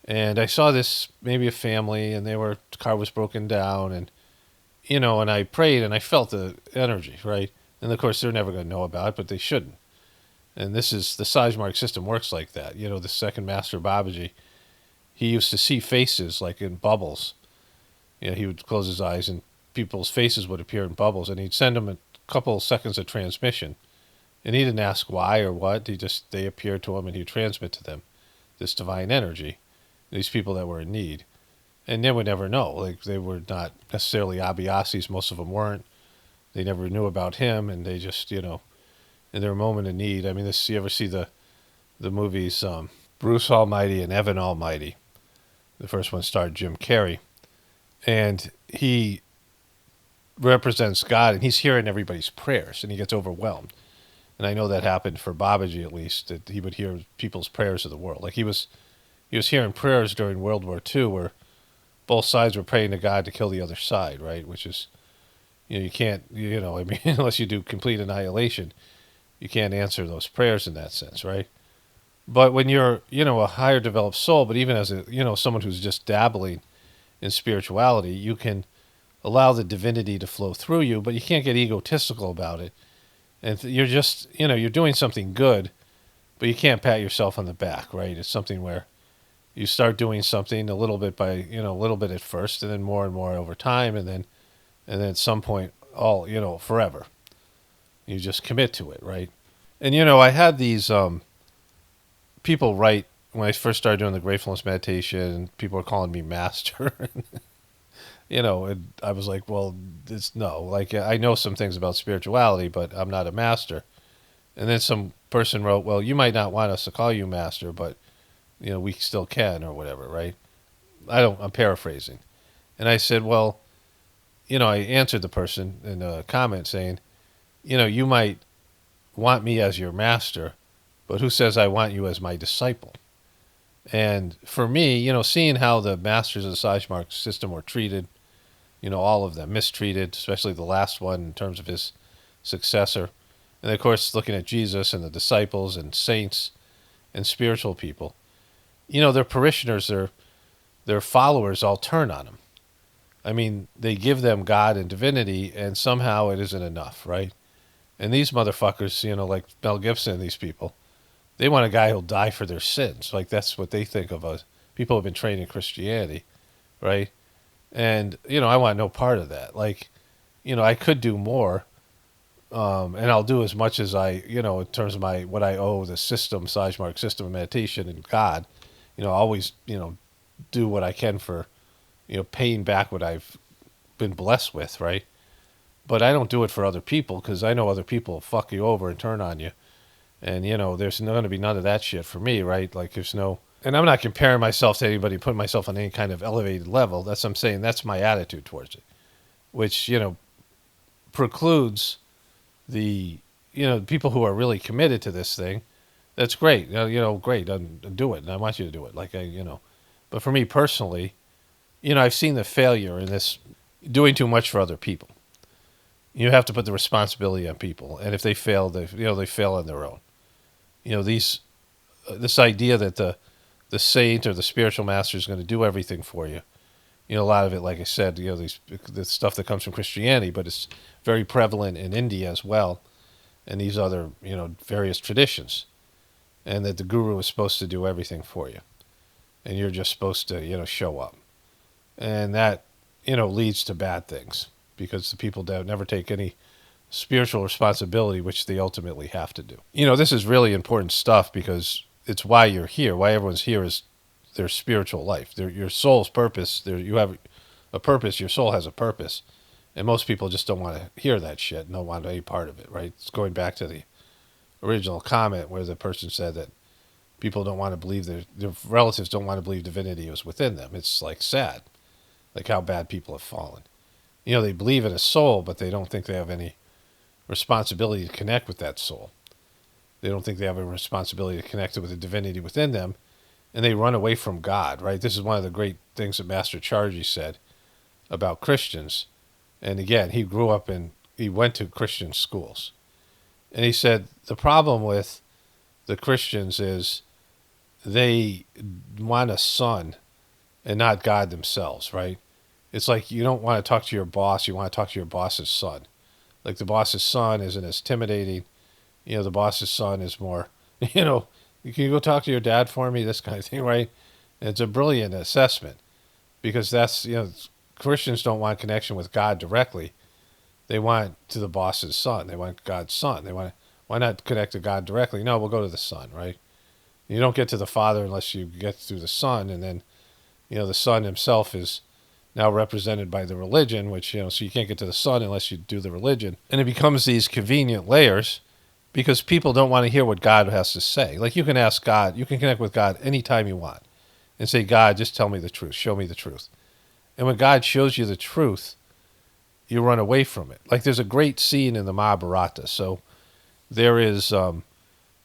and I saw maybe a family, and the car was broken down, and, and I prayed, and I felt the energy, right? And of course, they're never going to know about it, but they shouldn't. And the Sajmark system works like that. The second master Babaji, he used to see faces like in bubbles. He would close his eyes, and people's faces would appear in bubbles, and he'd send them a couple of seconds of transmission. And he didn't ask why or what. They appeared to him, and he'd transmit to them this divine energy, these people that were in need. And they would never know. Like, they were not necessarily Abhyasis. Most of them weren't. They never knew about him, and they just, in their moment of need. I mean, you ever see the movies Bruce Almighty and Evan Almighty? The first one starred Jim Carrey. And he represents God, and he's hearing everybody's prayers, and he gets overwhelmed. And I know that happened for Babaji, at least, that he would hear people's prayers of the world. Like he was hearing prayers during World War II where both sides were praying to God to kill the other side, right? Which is, you can't, unless you do complete annihilation, you can't answer those prayers in that sense, right? But when you're, a higher developed soul, but even as someone who's just dabbling in spirituality, you can allow the divinity to flow through you, but you can't get egotistical about it. And you're just, you're doing something good, but you can't pat yourself on the back, right? It's something where you start doing something a little bit a little bit at first, and then more and more over time, and then at some point, forever. You just commit to it, right? And, I had these people write, when I first started doing the Gratefullness meditation, people were calling me master. And I was like, well, I know some things about spirituality, but I'm not a master. And then some person wrote, well, you might not want us to call you master, but, we still can or whatever, right? I'm paraphrasing. And I said, well, I answered the person in a comment saying, you might want me as your master, but who says I want you as my disciple? And for me, seeing how the masters of the Sajmark system were treated, all of them mistreated, especially the last one in terms of his successor. And of course, looking at Jesus and the disciples and saints and spiritual people, their parishioners, their followers all turn on them. I mean, they give them God and divinity, and somehow it isn't enough, right? And these motherfuckers, like Mel Gibson and these people, They want a guy who'll die for their sins. Like, that's what they think of us. People have been trained in Christianity, right? And, I want no part of that. Like, I could do more, and I'll do as much as in terms of what I owe the system, Sajmark system of meditation and God. Always, do what I can for, paying back what I've been blessed with, right? But I don't do it for other people because I know other people will fuck you over and turn on you. And, there's going to be none of that shit for me, right? Like, there's no... And I'm not comparing myself to anybody, putting myself on any kind of elevated level. That's what I'm saying. That's my attitude towards it, which, precludes the, people who are really committed to this thing. That's great. Great. Do it. And I want you to do it. Like, But for me personally, I've seen the failure in this doing too much for other people. You have to put the responsibility on people. And if they fail, they fail on their own. This idea that the saint or the spiritual master is going to do everything for you. A lot of it, like I said, the stuff that comes from Christianity, but it's very prevalent in India as well, and these other, various traditions, and that the guru is supposed to do everything for you, and you're just supposed to, show up, and that, leads to bad things because the people never take any spiritual responsibility, which they ultimately have to do. This is really important stuff because it's why you're here. Why everyone's here is their spiritual life, your soul's purpose. You have a purpose. Your soul has a purpose, and most people just don't want to hear that shit and don't want any part of it. Right? It's going back to the original comment where the person said that people don't want to believe their relatives don't want to believe divinity is within them. It's like sad, like how bad people have fallen. They believe in a soul, but they don't think they have any responsibility to connect with that soul. They don't think they have a responsibility to connect with the divinity within them, and they run away from God, right? This is one of the great things that Master Charji said about Christians. And again, he went to Christian schools. And he said, the problem with the Christians is they want a son and not God themselves, right? It's like you don't want to talk to your boss, you want to talk to your boss's son. Like the boss's son isn't as intimidating. The boss's son is more, can you go talk to your dad for me? This kind of thing, right? And it's a brilliant assessment because that's, Christians don't want connection with God directly. They want to the boss's son. They want God's son. Why not connect to God directly? No, we'll go to the son, right? You don't get to the Father unless you get through the Son, and then, the Son himself is now represented by the religion, which, so you can't get to the Son unless you do the religion. And it becomes these convenient layers because people don't want to hear what God has to say. Like you can ask God, you can connect with God anytime you want and say, God, just tell me the truth. Show me the truth. And when God shows you the truth, you run away from it. Like there's a great scene in the Mahabharata. So there is,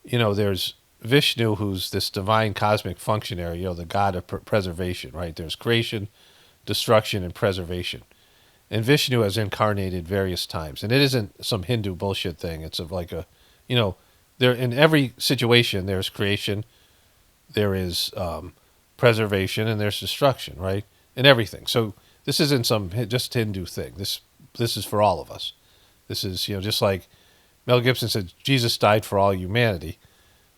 there's Vishnu, who's this divine cosmic functionary, the god of preservation, right? There's creation, destruction, and preservation. And Vishnu has incarnated various times. And it isn't some Hindu bullshit thing. It's like a, there in every situation, there's creation, there is preservation, and there's destruction, right? In everything. So this isn't some just Hindu thing. This is for all of us. This is, just like Mel Gibson said, Jesus died for all humanity,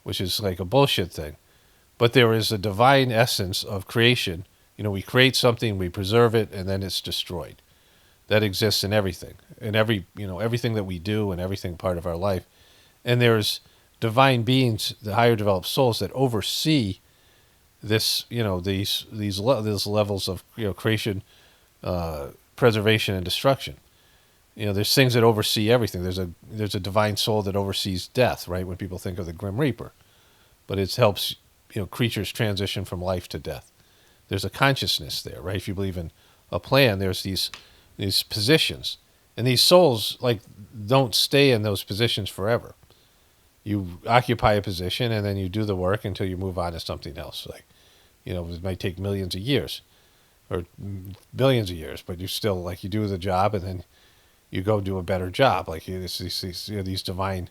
which is like a bullshit thing. But there is a divine essence of creation. We create something, we preserve it, and then it's destroyed. That exists in everything, in everything that we do and everything part of our life. And there's divine beings, the higher developed souls that oversee this, these levels of, creation, preservation, and destruction. There's things that oversee everything. There's a divine soul that oversees death, right? When people think of the Grim Reaper, but it helps, creatures transition from life to death. There's a consciousness there, right? If you believe in a plan, there's these positions, and these souls don't stay in those positions forever. You occupy a position, and then you do the work until you move on to something else. It might take millions of years, or billions of years, but you still you do the job, and then you go do a better job. These divine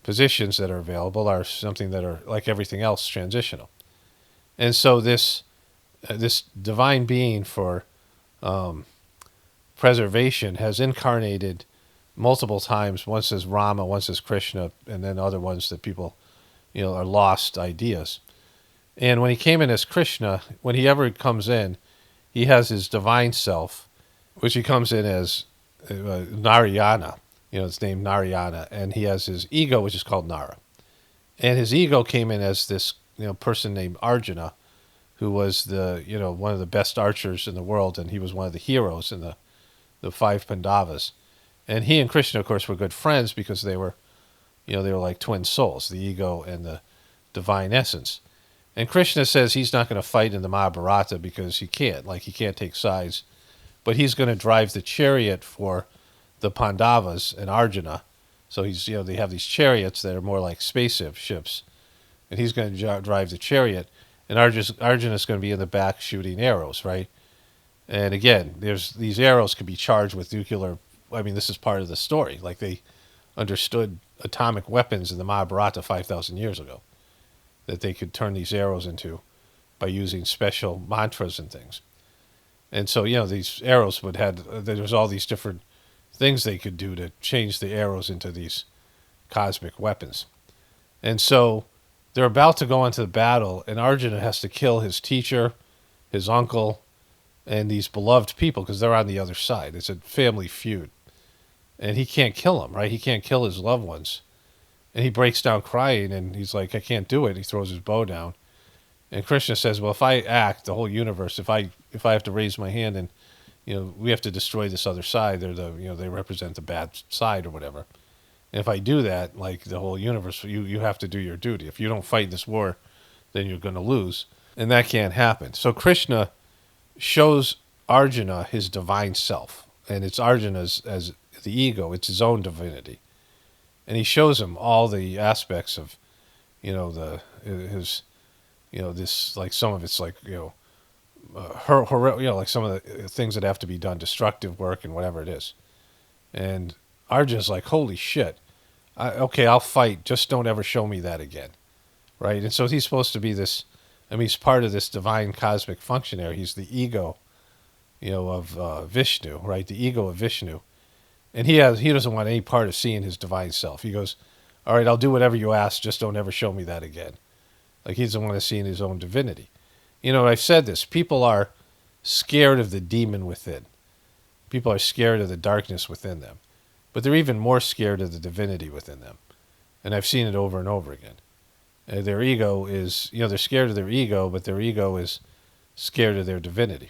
positions that are available are something that are, like everything else, transitional. And so this divine being for preservation has incarnated multiple times, once as Rama, once as Krishna, and then other ones that people are lost ideas. And when he came in as Krishna, when he ever comes in, he has his divine self, which he comes in as Narayana. It's named Narayana. And he has his ego, which is called Nara. And his ego came in as this person named Arjuna, who was one of the best archers in the world, and he was one of the heroes in the five Pandavas. And he and Krishna, of course, were good friends because they were like twin souls, the ego and the divine essence. And Krishna says he's not going to fight in the Mahabharata because he can't take sides, but he's going to drive the chariot for the Pandavas and Arjuna. So they have these chariots that are more like spaceships, and he's going to drive the chariot, and Arjuna's going to be in the back shooting arrows, right? And again, these arrows can be charged with nuclear. I mean, this is part of the story. Like they understood atomic weapons in the Mahabharata 5,000 years ago, that they could turn these arrows into by using special mantras and things. And so, these arrows there was all these different things they could do to change the arrows into these cosmic weapons. And so they're about to go into the battle, and Arjuna has to kill his teacher, his uncle, and these beloved people because they're on the other side. It's a family feud. And he can't kill them, right? He can't kill his loved ones. And he breaks down crying, and he's like, I can't do it. He throws his bow down. And Krishna says, well, if I act, the whole universe, if I have to raise my hand and, we have to destroy this other side, they represent the bad side or whatever. And if I do that, like the whole universe, you have to do your duty. If you don't fight this war, then you're going to lose. And that can't happen. So Krishna shows Arjuna his divine self. And it's Arjuna's as the ego. It's his own divinity. And he shows him all the aspects of, this, like some of it's like, like some of the things that have to be done, destructive work and whatever it is. And Arjuna's like, holy shit. Okay, I'll fight. Just don't ever show me that again. Right? And so he's supposed to be this, he's part of this divine cosmic functionary. He's the ego, of Vishnu, right? The ego of Vishnu. And he doesn't want any part of seeing his divine self. He goes, all right, I'll do whatever you ask. Just don't ever show me that again. Like he doesn't want to see in his own divinity. I've said this. People are scared of the demon within. People are scared of the darkness within them. But they're even more scared of the divinity within them. And I've seen it over and over again. Their ego is, they're scared of their ego, but their ego is scared of their divinity.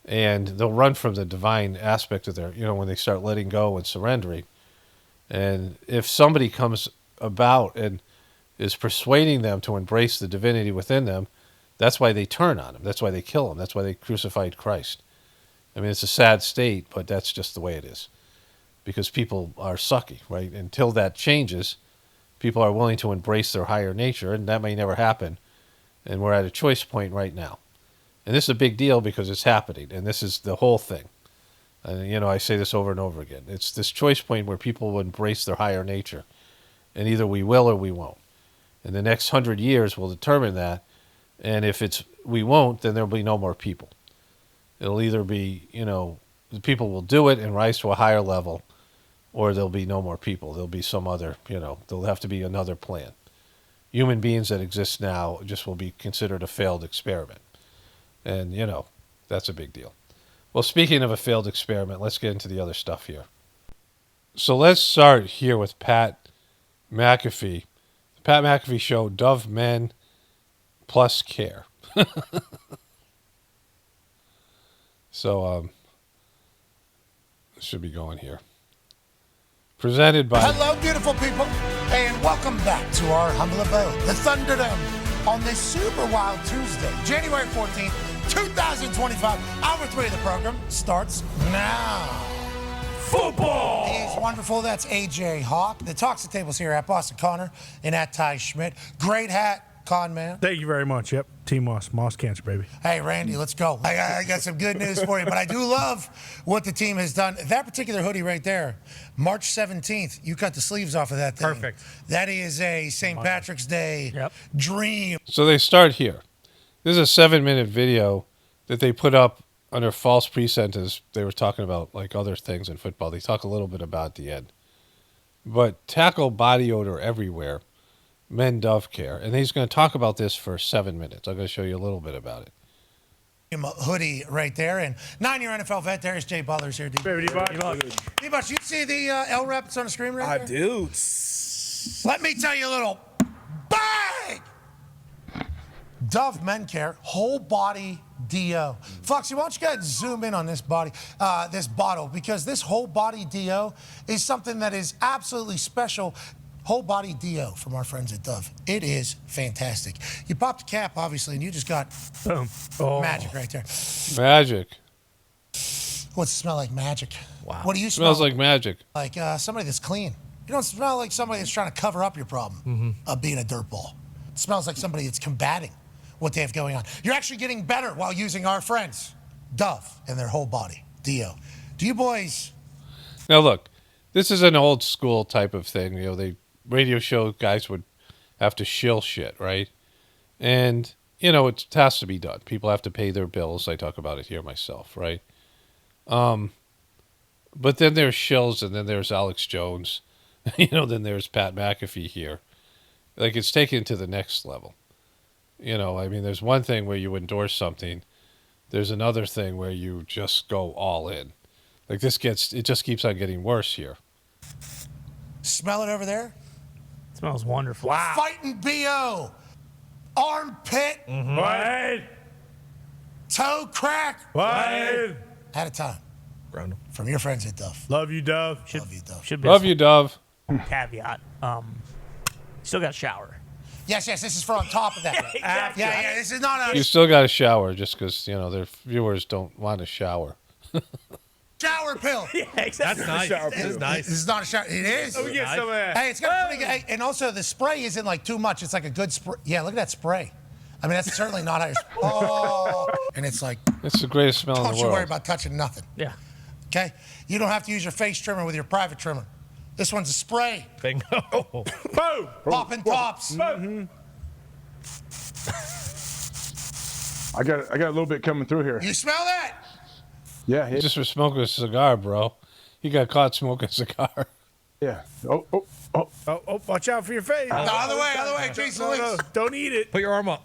And they'll run from the divine aspect of their, when they start letting go and surrendering. And if somebody comes about and is persuading them to embrace the divinity within them, that's why they turn on him. That's why they kill him. That's why they crucified Christ. It's a sad state, but that's just the way it is. Because people are sucky, right? Until that changes, people are willing to embrace their higher nature, and that may never happen. And we're at a choice point right now. And this is a big deal because it's happening, and this is the whole thing. And, I say this over and over again. It's this choice point where people will embrace their higher nature, and either we will or we won't. And the next 100 years will determine that, and if we won't, then there'll be no more people. It'll either be, the people will do it and rise to a higher level, or there'll be no more people. There'll be some other, there'll have to be another plan. Human beings that exist now just will be considered a failed experiment. And, that's a big deal. Well, speaking of a failed experiment, let's get into the other stuff here. So let's start here with Pat McAfee. The Pat McAfee Show, Dove Men Plus Care. So, this should be going here. Presented by... Hello, beautiful people, and welcome back to our humble abode, the Thunderdome, on this super wild Tuesday, January 14th, 2025. Hour 3 of the program starts now. Football! He's wonderful. That's AJ Hawk. The Talks the Tables here at Boston Connor and at Ty Schmidt. Great hat, Con Man. Thank you very much. Yep. Team Moss Cancer, baby. Hey, Randy, let's go. I got some good news for you, but I do love what the team has done. That particular hoodie right there, March 17th, you cut the sleeves off of that thing. Perfect. That is a St. Patrick's Day dream. So they start here. This is a 7-minute video that they put up under false pretenses. They were talking about like other things in football. They talk a little bit about at the end. But tackle body odor everywhere Men Dove Care. And he's going to talk about this for 7 minutes. I'm going to show you a little bit about it. Hoodie right there, and 9-year NFL vet. There's Jay Butler's here. D-Bucks, you see the L rep that's on the screen right there? I do. Let me tell you a little bang! Dove Men Care, whole body DO. Foxy, why don't you go ahead and zoom in on this this bottle, because this whole body DO is something that is absolutely special. Whole body DO from our friends at Dove. It is fantastic. You popped the cap, obviously, and you just got Boom. magic right there. Magic. What's it smell like? Magic. Wow. What do you smell? Smells like magic. Like somebody that's clean. You don't smell like somebody that's trying to cover up your problem of being a dirtball. It smells like somebody that's combating what they have going on. You're actually getting better while using our friends, Dove, and their whole body, DO. Do you boys... Now, look, this is an old school type of thing. You know, radio show guys would have to shill shit, right? And, you know, it has to be done. People have to pay their bills. I talk about it here myself, right? But then there's shills, and then there's Alex Jones. You know, then there's Pat McAfee here. Like, it's taken to the next level. You know, I mean, there's one thing where you endorse something. There's another thing where you just go all in. Like, it just keeps on getting worse here. Smell it over there? It smells wonderful. Wow. Fighting BO. Armpit. What? Toe crack. What? At a time. Ground. From your friends at Dove. Love you, Dove. Love you, Dove. Should be Love you, Dove. Caveat. Still got a shower. Yes, this is for on top of that. Exactly. Yeah, this is not a You still got to shower just because, you know, their viewers don't want to shower. shower pill. Yeah, exactly. That's nice. Shower This is pill. nice. This is not a shower. It is. We get some of that. Hey, it's got a pretty good. And also, the spray isn't like too much. It's like a good spray. Yeah, look at that spray. I mean, that's certainly not how you're. Oh, and it's like. It's the greatest smell in Don't the you world. worry about touching nothing. Yeah. Okay, you don't have to use your face trimmer with your private trimmer. This one's a spray. Bingo. Boom. Popping tops. I got a little bit coming through here. You smell that? Yeah, He just was smoking a cigar, bro. He got caught smoking a cigar. yeah. Oh. Oh, watch out for your face. The other way, Jason Lee. Don't eat it. Put your arm up.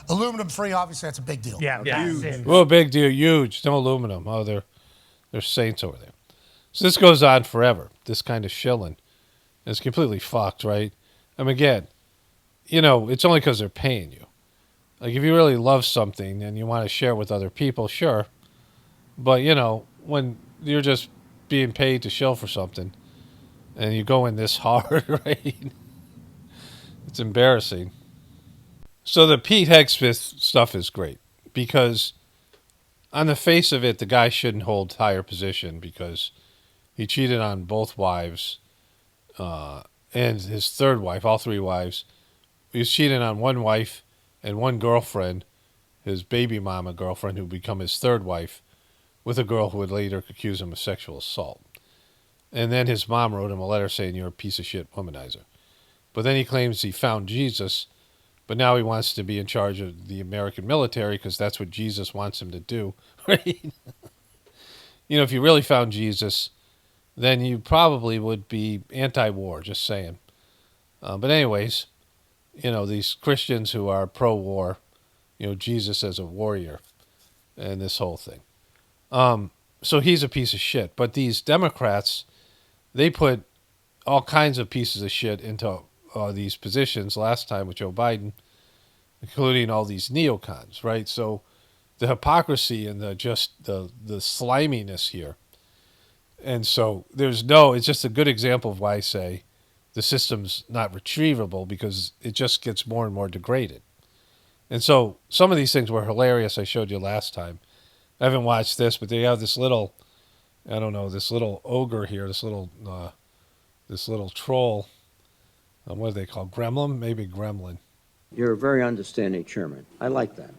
Aluminum free, obviously, that's a big deal. Yeah. That's it. Whoa, big deal, huge. No aluminum. Oh, they're saints over there. So this goes on forever. This kind of shilling. It's completely fucked, right? I mean, again, you know, it's only because they're paying you. Like, if you really love something and you want to share with other people, sure. But, you know, when you're just being paid to shill for something and you go in this hard, right? It's embarrassing. So the Pete Hegseth stuff is great because on the face of it, the guy shouldn't hold higher position because he cheated on both wives and his third wife, all three wives. He was cheating on one wife and one girlfriend, his baby mama girlfriend, who would become his third wife, with a girl who would later accuse him of sexual assault. And then his mom wrote him a letter saying, "You're a piece of shit womanizer." But then he claims he found Jesus, but now he wants to be in charge of the American military because that's what Jesus wants him to do. Right? You know, if you really found Jesus, then you probably would be anti-war, just saying. But anyways, you know, these Christians who are pro-war, you know, Jesus as a warrior and this whole thing. So he's a piece of shit. But these Democrats, they put all kinds of pieces of shit into these positions last time with Joe Biden, including all these neocons, right? So the hypocrisy and the sliminess here. And so it's just a good example of why I say the system's not retrievable because it just gets more and more degraded. And so some of these things were hilarious. I showed you last time. I haven't watched this, but they have this little, I don't know, this little ogre here, this little troll. What do they call gremlin? Maybe gremlin. You're a very understanding chairman. I like that.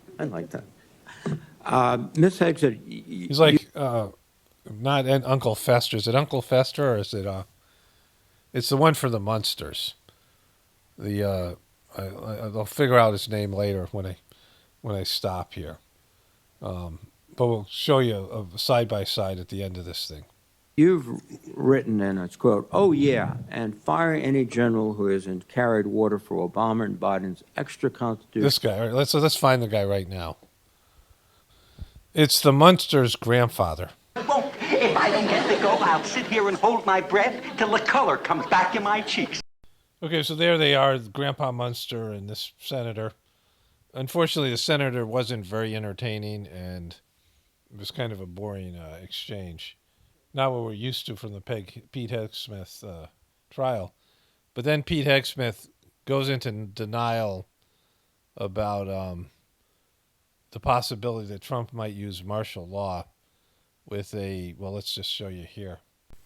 Ms. Hegseth, He's like not Uncle Fester. Is it Uncle Fester or is it? It's the one for the Munsters. I'll figure out his name later when I stop here. But we'll show you a side by side at the end of this thing. You've written, and it's quote, "Oh yeah, and fire any general who hasn't carried water for Obama and Biden's extra constitution." This guy. All right, let's find the guy right now. It's the Munster's grandfather. If I don't get to go, I'll sit here and hold my breath till the color comes back in my cheeks. Okay, so there they are, Grandpa Munster and this senator. Unfortunately, the senator wasn't very entertaining, and it was kind of a boring exchange. Not what we're used to from the Pete Hegseth trial. But then Pete Hegseth goes into denial about the possibility that Trump might use martial law with let's just show you here.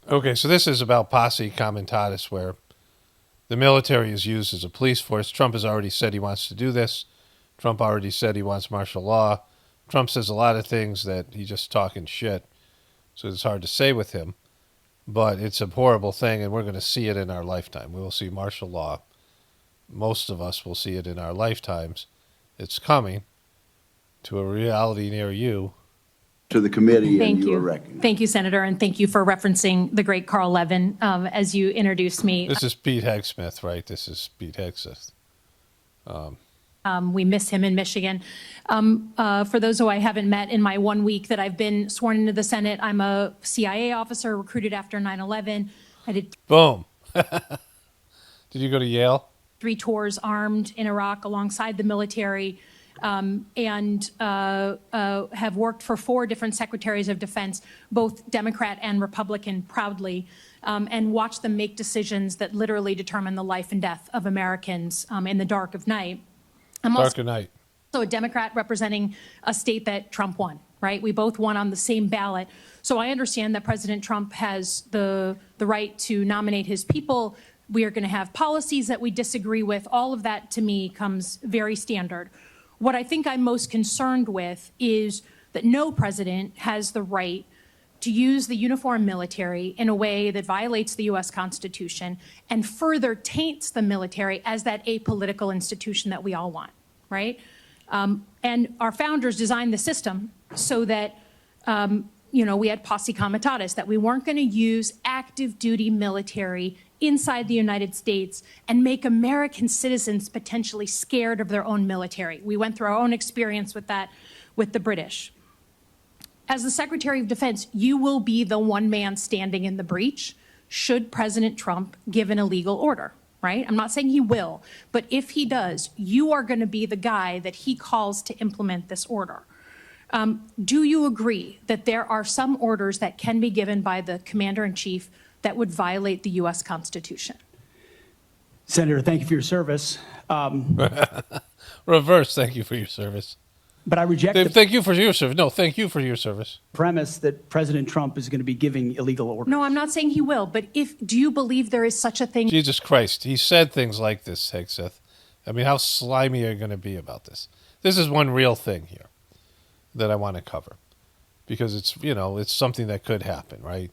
Okay, so this is about posse comitatus, where the military is used as a police force. Trump has already said he wants to do this. Trump already said he wants martial law. Trump says a lot of things that he's just talking shit. So it's hard to say with him, but it's a horrible thing, and we're going to see it in our lifetime. We will see martial law. Most of us will see it in our lifetimes. It's coming to a reality near you. To the committee, Thank and you you. are recognized. Thank you, Senator, and thank you for referencing the great Carl Levin as you introduced me. This is Pete Hegseth, right? This is Pete Hegseth. We miss him in Michigan. For those who I haven't met in my 1 week that I've been sworn into the Senate, I'm a CIA officer recruited after 9/11. I did Boom. Did you go to Yale? 3 tours armed in Iraq alongside the military, and have worked for 4 different secretaries of defense, both Democrat and Republican, proudly, and watched them make decisions that literally determine the life and death of Americans in the dark of night. I'm Darker night. also a Democrat representing a state that Trump won, right? We both won on the same ballot. So I understand that President Trump has the right to nominate his people. We are going to have policies that we disagree with. All of that, to me, comes very standard. What I think I'm most concerned with is that no president has the right to use the uniformed military in a way that violates the U.S. Constitution and further taints the military as that apolitical institution that we all want, right? And our founders designed the system so that, we had posse comitatus, that we weren't going to use active duty military inside the United States and make American citizens potentially scared of their own military. We went through our own experience with that with the British. As the Secretary of Defense, you will be the one man standing in the breach should President Trump give an illegal order, right? I'm not saying he will, but if he does, you are going to be the guy that he calls to implement this order. Do you agree that there are some orders that can be given by the Commander-in-Chief that would violate the U.S. Constitution? Senator, thank you for your service. Reverse, thank you for your service. But I reject Thank you for your service. No, thank you for your service. premise that President Trump is going to be giving illegal orders. No, I'm not saying he will, but do you believe there is such a thing? Jesus Christ. He said things like this, Hegseth. I mean, how slimy are you going to be about this? This is one real thing here that I want to cover because it's something that could happen, right?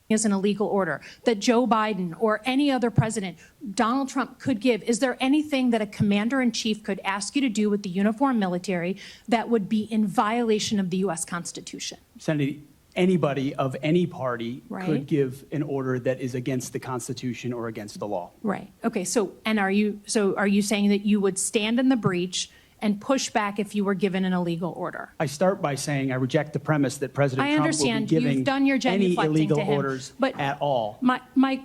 Is an illegal order that Joe Biden or any other president, Donald Trump, could give. Is there anything that a commander-in-chief could ask you to do with the uniformed military that would be in violation of the U.S. Constitution? Senator, anybody of any party Right. could give an order that is against the Constitution or against the law. Right. Okay. So are you saying that you would stand in the breach and push back if you were given an illegal order? I start by saying I reject the premise that President I Trump will be understand. giving You've done your any genuflecting illegal to him, orders but at all.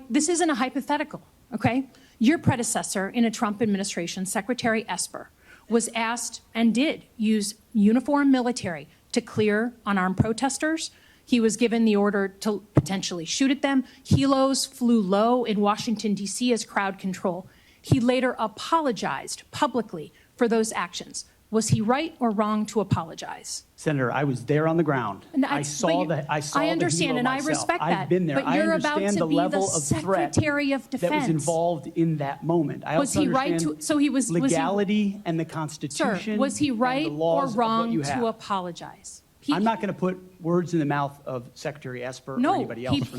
This isn't a hypothetical, okay? Your predecessor in a Trump administration, Secretary Esper, was asked and did use uniformed military to clear unarmed protesters. He was given the order to potentially shoot at them. Helos flew low in Washington, D.C. as crowd control. He later apologized publicly for those actions. Was he right or wrong to apologize? Senator, I was there on the ground. And I saw the I understand, helo and I myself. respect that. I've been there. But I you're about understand to the be level the of threat Secretary of that was Defense. involved in that moment. I Was also he right understand to? So he was legality and the Sir, Constitution. was he and right the or laws of what wrong you to have. apologize? I'm not going to put words in the mouth of Secretary Esper No, or anybody else.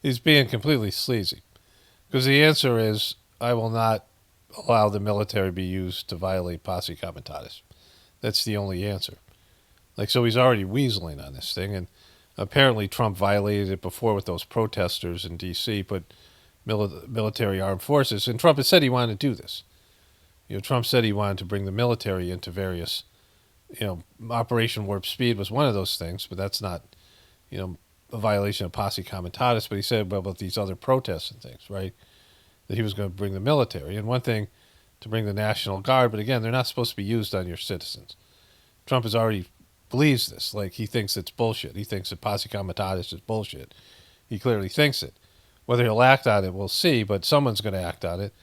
He's being completely sleazy because the answer is I will not allow the military to be used to violate posse comitatus. That's the only answer. So he's already weaseling on this thing. And Apparently, Trump violated it before with those protesters in D.C., put military armed forces. And Trump has said he wanted to do this. Trump said he wanted to bring the military into various, Operation Warp Speed was one of those things, but that's not, a violation of posse comitatus. But he said about these other protests and things, right, that he was going to bring the military. And one thing to bring the National Guard, but again, they're not supposed to be used on your citizens. Trump has already believes this. Like, he thinks it's bullshit. He thinks that posse comitatus is bullshit. He clearly thinks it. Whether he'll act on it, we'll see, but someone's going to act on it,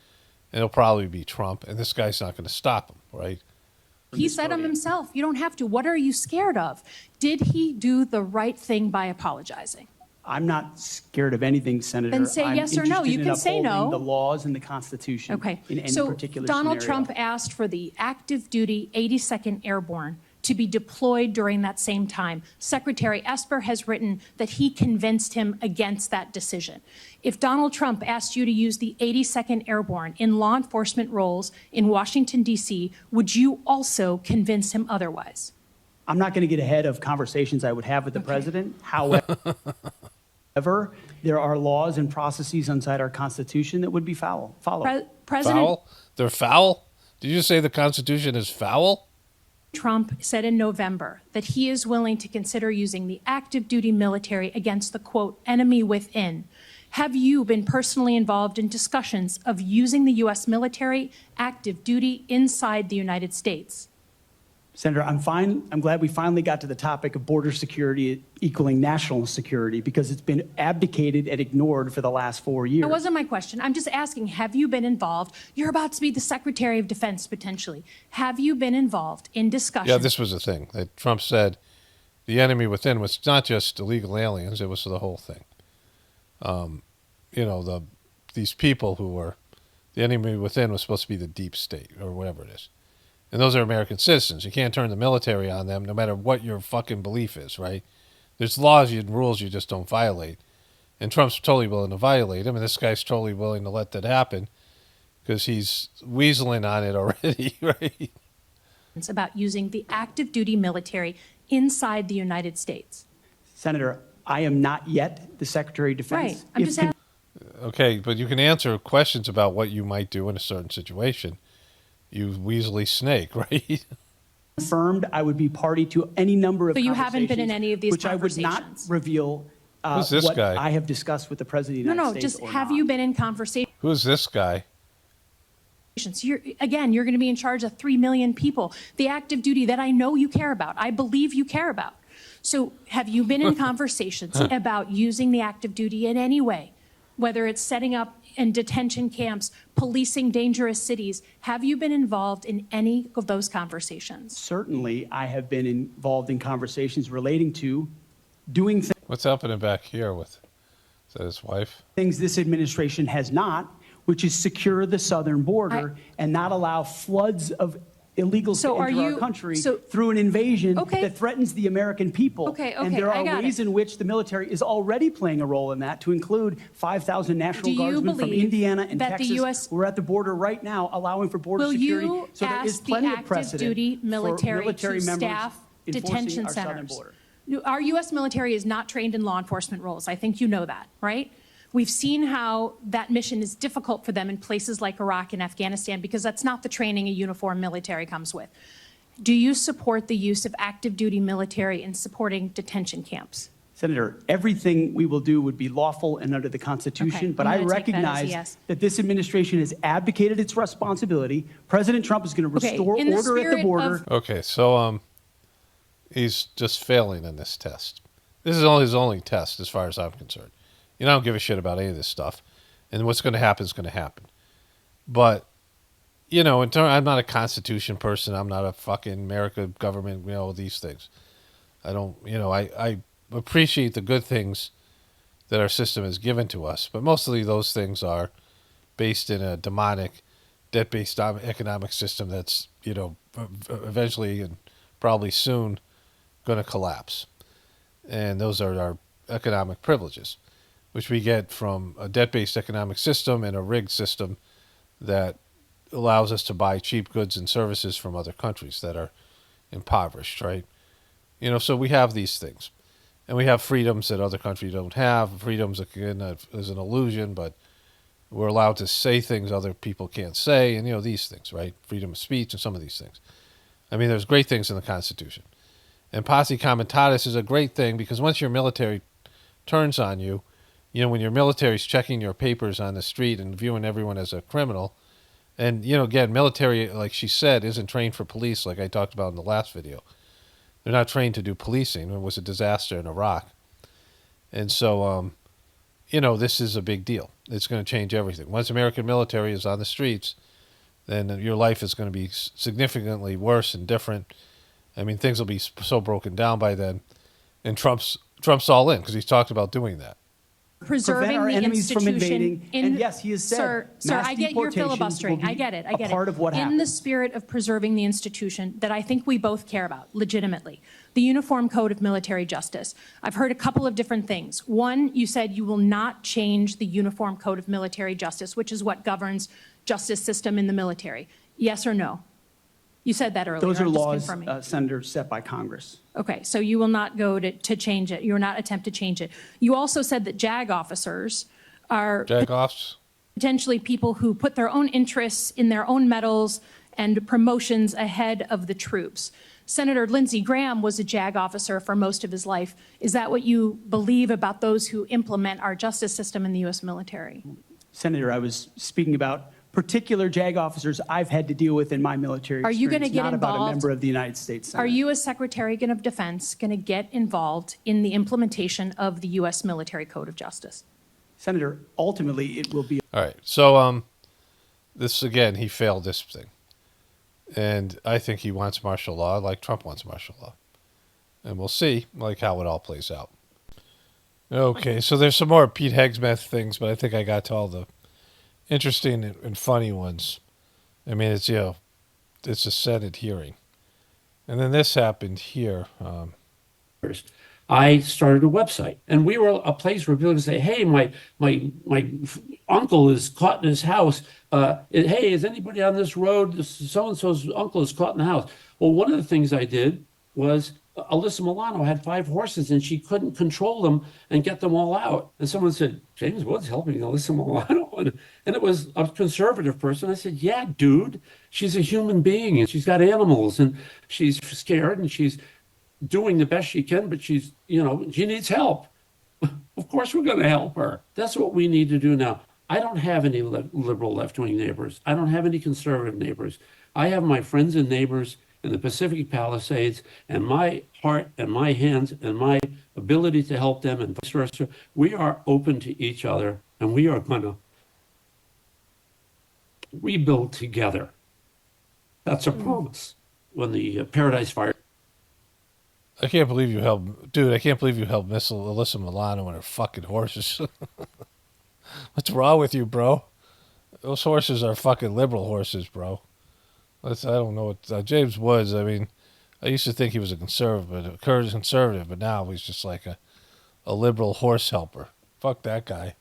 and it'll probably be Trump, and this guy's not going to stop him, right? He said him himself. You don't have to. What are you scared of? Did he do the right thing by apologizing? I'm not scared of anything, Senator. Then say yes or no. You can say no. The laws and the Constitution. Okay. In any so particular Donald scenario. Trump asked for the active duty 82nd Airborne to be deployed during that same time. Secretary Esper has written that he convinced him against that decision. If Donald Trump asked you to use the 82nd Airborne in law enforcement roles in Washington, D.C., would you also convince him otherwise? I'm not going to get ahead of conversations I would have with the president. However, there are laws and processes inside our Constitution that would be followed. President Foul? They're foul? Did you say the Constitution is foul? Trump said in November that he is willing to consider using the active duty military against the, quote, enemy within. Have you been personally involved in discussions of using the U.S. military active duty inside the United States? Senator, I'm fine. I'm glad we finally got to the topic of border security equaling national security, because it's been abdicated and ignored for the last 4 years. That wasn't my question. I'm just asking, have you been involved? You're about to be the Secretary of Defense, potentially. Have you been involved in discussions? Yeah, this was the thing that Trump said the enemy within was not just illegal aliens, it was the whole thing. These people who were, the enemy within was supposed to be the deep state or whatever it is. And those are American citizens. You can't turn the military on them no matter what your fucking belief is, right? There's laws and rules you just don't violate. And Trump's totally willing to violate them, and this guy's totally willing to let that happen because he's weaseling on it already, right? It's about using the active duty military inside the United States. Senator, I am not yet the Secretary of Defense. Right. I'm just asking. Okay, but you can answer questions about what you might do in a certain situation. You weaselly snake, right? Confirmed, I would be party to any number of So you conversations, haven't been in any of these which conversations? I would not reveal Who's this what guy? I have discussed with the President of the United States. Just or have not. you been in conversations? Who's this guy? You're going to be in charge of 3 million people. The active duty that I know you care about, I believe you care about. So have you been in conversations about using the active duty in any way? Whether it's setting up in detention camps, policing dangerous cities, have you been involved in any of those conversations? Certainly, I have been involved in conversations relating to doing What's happening back here with, is that his wife? things this administration has not, which is secure the southern border and not allow floods of illegals So to are enter you- our country so- through an invasion Okay. that threatens the American people. Okay, and okay, there I are got ways it. in which the military is already playing a role in that, to include 5,000 National Do you Guardsmen from believe Indiana and that the Texas. US We're at the border right now, allowing for border Will security. you So there is ask the plenty of active precedent duty for military military to members staff enforcing detention our southern centers? border. Our U.S. military is not trained in law enforcement roles. I think you know that, right? We've seen how that mission is difficult for them in places like Iraq and Afghanistan because that's not the training a uniformed military comes with. Do you support the use of active duty military in supporting detention camps? Senator, everything we will do would be lawful and under the Constitution, Okay, but I'm I gonna take that as a recognize yes. that this administration has abdicated its responsibility. President Trump is going to Okay, restore in the order at the spirit border. of- Okay, so he's just failing in this test. This is only his only test as far as I'm concerned. I don't give a shit about any of this stuff. And what's going to happen is going to happen. But, I'm not a Constitution person. I'm not a fucking America government, these things. I don't, I appreciate the good things that our system has given to us. But mostly those things are based in a demonic, debt-based economic system that's, eventually and probably soon going to collapse. And those are our economic privileges, which we get from a debt-based economic system and a rigged system that allows us to buy cheap goods and services from other countries that are impoverished, right? So we have these things. And we have freedoms that other countries don't have. Freedoms, again, is an illusion, but we're allowed to say things other people can't say, and, these things, right? Freedom of speech and some of these things. I mean, there's great things in the Constitution. And posse comitatus is a great thing because once your military turns on you, when your military's checking your papers on the street and viewing everyone as a criminal, and, again, military, like she said, isn't trained for police like I talked about in the last video. They're not trained to do policing. It was a disaster in Iraq. And so, this is a big deal. It's going to change everything. Once American military is on the streets, then your life is going to be significantly worse and different. I mean, things will be so broken down by then. And Trump's all in because he's talked about doing that. Preserving our the enemies from institution. invading. And yes, he has said Sir, mass I get your deportations filibustering. will be I get it. a part of what In happens. the spirit of preserving the institution that I think we both care about, legitimately, the Uniform Code of Military Justice. I've heard a couple of different things. One, you said you will not change the Uniform Code of Military Justice, which is what governs justice system in the military. Yes or no? You said that earlier. Those are I'm just laws, confirming. Senator, set by Congress. Okay, so you will not go to change it. You will not attempt to change it. You also said that JAG officers are potentially people who put their own interests in their own medals and promotions ahead of the troops. Senator Lindsey Graham was a JAG officer for most of his life. Is that what you believe about those who implement our justice system in the U.S. military? Senator, I was speaking about particular JAG officers I've had to deal with in my military Are you going to experience, get not involved? about a member of the United States Senate. Are you, as Secretary of Defense, going to get involved in the implementation of the U.S. Military Code of Justice? Senator, ultimately it will be. All right. So this, again, he failed this thing. And I think he wants martial law like Trump wants martial law. And we'll see how it all plays out. Okay, so there's some more Pete Hegseth things, but I think I got to all the interesting and funny ones. I mean, it's a Senate hearing. And then this happened here. I started a website, and we were a place where people could say, "Hey, my uncle is caught in his house. Hey, is anybody on this road? So and so's uncle is caught in the house." Well, one of the things I did was Alyssa Milano had 5 horses, and she couldn't control them and get them all out. And someone said, "James Woods helping Alyssa Milano," and it was a conservative person. I said, "Yeah, dude, she's a human being, and she's got animals, and she's scared, and she's doing the best she can, but she's, she needs help." Of course we're going to help her. That's what we need to do now. I don't have any liberal left-wing neighbors. I don't have any conservative neighbors. I have my friends and neighbors in the Pacific Palisades, and my heart and my hands and my ability to help them and vice versa. We are open to each other, and we are going to rebuild together. That's a promise. When the Paradise Fire. I can't believe you helped Miss Alyssa Milano and her fucking horses. What's wrong with you, bro? Those horses are fucking liberal horses, bro. I don't know what James Woods. I mean, I used to think he was a conservative, but now he's just like a liberal horse helper. Fuck that guy.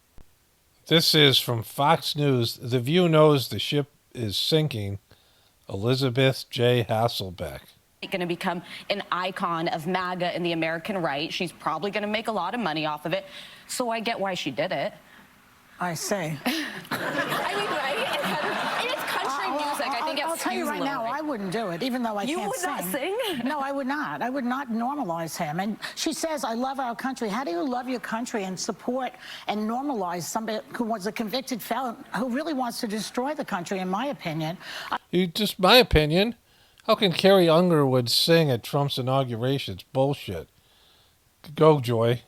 This is from Fox News. The View knows the ship is sinking. Elizabeth J. Hasselbeck. Going to become an icon of MAGA and the American right. She's probably going to make a lot of money off of it. So I get why she did it. I say. I mean, right? And it's country music. I think I'll tell you right now, I wouldn't do it, even though I You can't would sing. not sing? No, I would not. I would not normalize him. And she says, "I love our country." How do you love your country and support and normalize somebody who was a convicted felon who really wants to destroy the country, in my opinion? My opinion. How can Carrie Underwood sing at Trump's inauguration? It's bullshit. Go, Joy.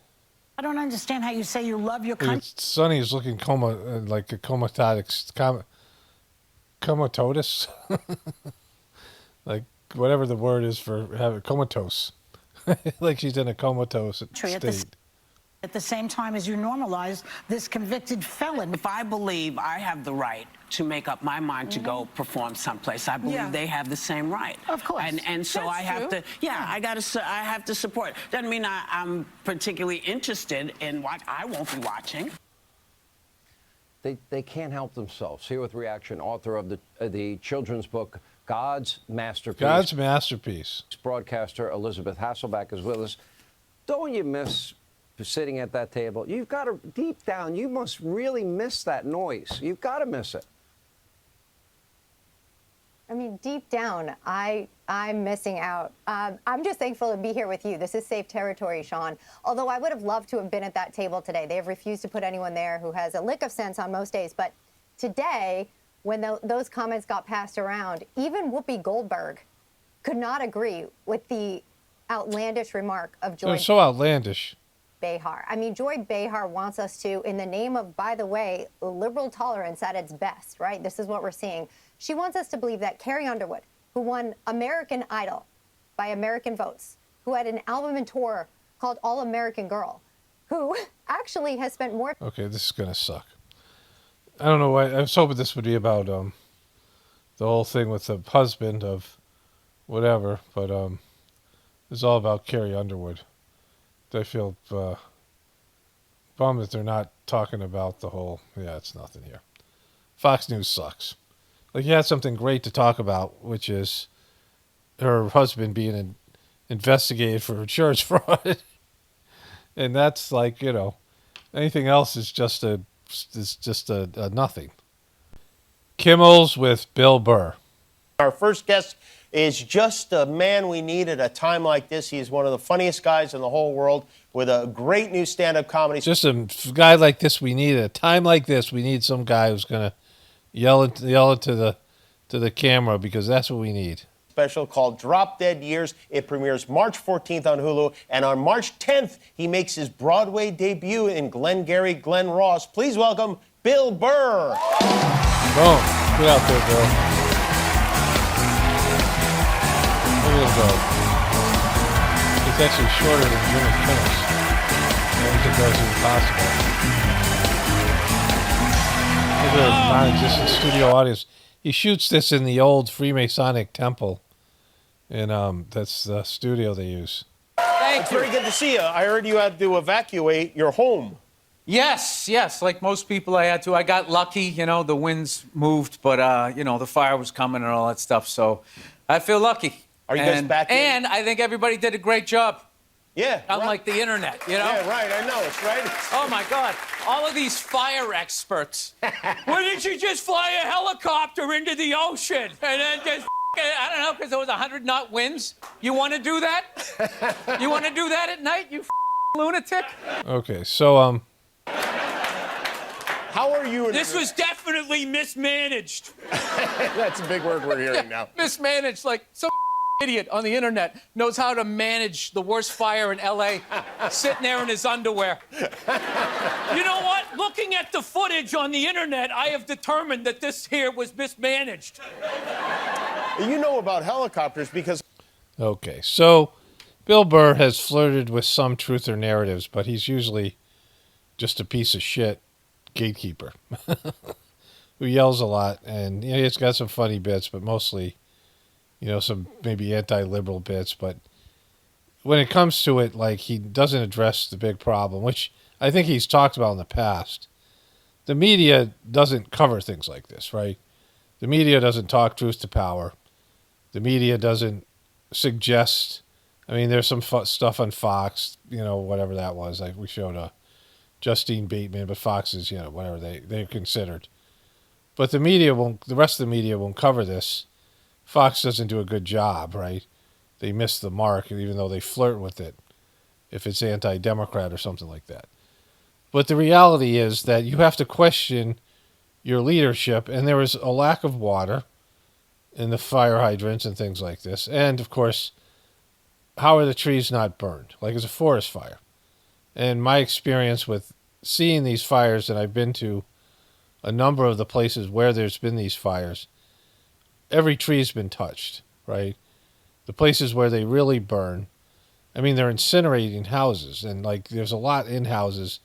I don't understand how you say you love your country. Sonny is looking like a comitatus. Comatose? Like whatever the word is for having comatose. Like she's in a comatose state. At the same time as you normalize this convicted felon. If I believe I have the right to make up my mind to go perform someplace, I believe they have the same right. Of course. And so That's I have true. to, I have to support. Doesn't mean I'm particularly interested in what I won't be watching. They can't help themselves. Here with reaction, author of the children's book, God's Masterpiece. God's Masterpiece. Broadcaster Elizabeth Hasselbeck is with us. Don't you miss sitting at that table? You've got to, deep down, you must really miss that noise. You've got to miss it. I mean, deep down, I'm missing out. I'm just thankful to be here with you. This is safe territory, Sean. Although I would have loved to have been at that table today. They have refused to put anyone there who has a lick of sense on most days. But today, when those comments got passed around, even Whoopi Goldberg could not agree with the outlandish remark of Joy They're so outlandish. Behar. I mean, Joy Behar wants us to, in the name of, by the way, liberal tolerance at its best, right? This is what we're seeing. She wants us to believe that Carrie Underwood, who won American Idol by American votes, who had an album and tour called All American Girl, who actually has spent more... Okay, this is going to suck. I don't know why. I was hoping this would be about the whole thing with the husband of whatever, but it's all about Carrie Underwood. I feel bummed that they're not talking about the whole... Yeah, it's nothing here. Fox News sucks. Like, you had something great to talk about, which is her husband being investigated for insurance fraud. And that's like, you know, anything else is just a nothing. Kimmel's with Bill Burr. Our first guest is just a man we need at a time like this. He's one of the funniest guys in the whole world with a great new stand-up comedy. Just a guy like this we need at a time like this. We need some guy who's going to yell into the camera, because that's what we need. Special called Drop Dead Years. It premieres March 14th on Hulu, and on March 10th, he makes his Broadway debut in Glengarry Glen Ross. Please welcome Bill Burr. Boom. Get out there, Bill. Look at him go. He's actually shorter than Jimmy Kimmel. I don't think that's even possible. Look at the non-existent studio audience. He shoots this in the old Freemasonic temple, and that's the studio they use. It's very good to see you. I heard you had to evacuate your home. Yes. Like most people, I had to. I got lucky, you know, the winds moved, but, you know, the fire was coming and all that stuff, so I feel lucky. Are you guys back in? And I think everybody did a great job. Yeah. Unlike the internet, you know? Yeah, right. I know. It's right. Oh, my God. All of these fire experts. Why didn't you just fly a helicopter into the ocean and then just, I don't know, because there was 100-knot winds? You want to do that? You want to do that at night, you lunatic? Okay, so, How are you? This was definitely mismanaged. That's a big word we're hearing now. Mismanaged, like some idiot on the internet knows how to manage the worst fire in LA, sitting there in his underwear. You know what? Looking at the footage on the internet, I have determined that this here was mismanaged. You know about helicopters because... Okay, so Bill Burr has flirted with some truth or narratives, but he's usually just a piece of shit gatekeeper who yells a lot, and you know, he's got some funny bits, but mostly, you know, some maybe anti-liberal bits. But when it comes to it, like, he doesn't address the big problem, which I think he's talked about in the past. The media doesn't cover things like this, right? The media doesn't talk truth to power. The media doesn't suggest. I mean, there's some stuff on Fox, you know, whatever that was. Like, we showed Justine Bateman, but Fox is, you know, whatever they're considered. But the media won't. The rest of the media won't cover this. Fox doesn't do a good job, right? They miss the mark, even though they flirt with it, if it's anti-democrat or something like that. But the reality is that you have to question your leadership, and there was a lack of water in the fire hydrants and things like this. And, of course, how are the trees not burned? Like, it's a forest fire. And my experience with seeing these fires, and I've been to a number of the places where there's been these fires, every tree's been touched, right? The places where they really burn, I mean, they're incinerating houses, and like there's a lot in houses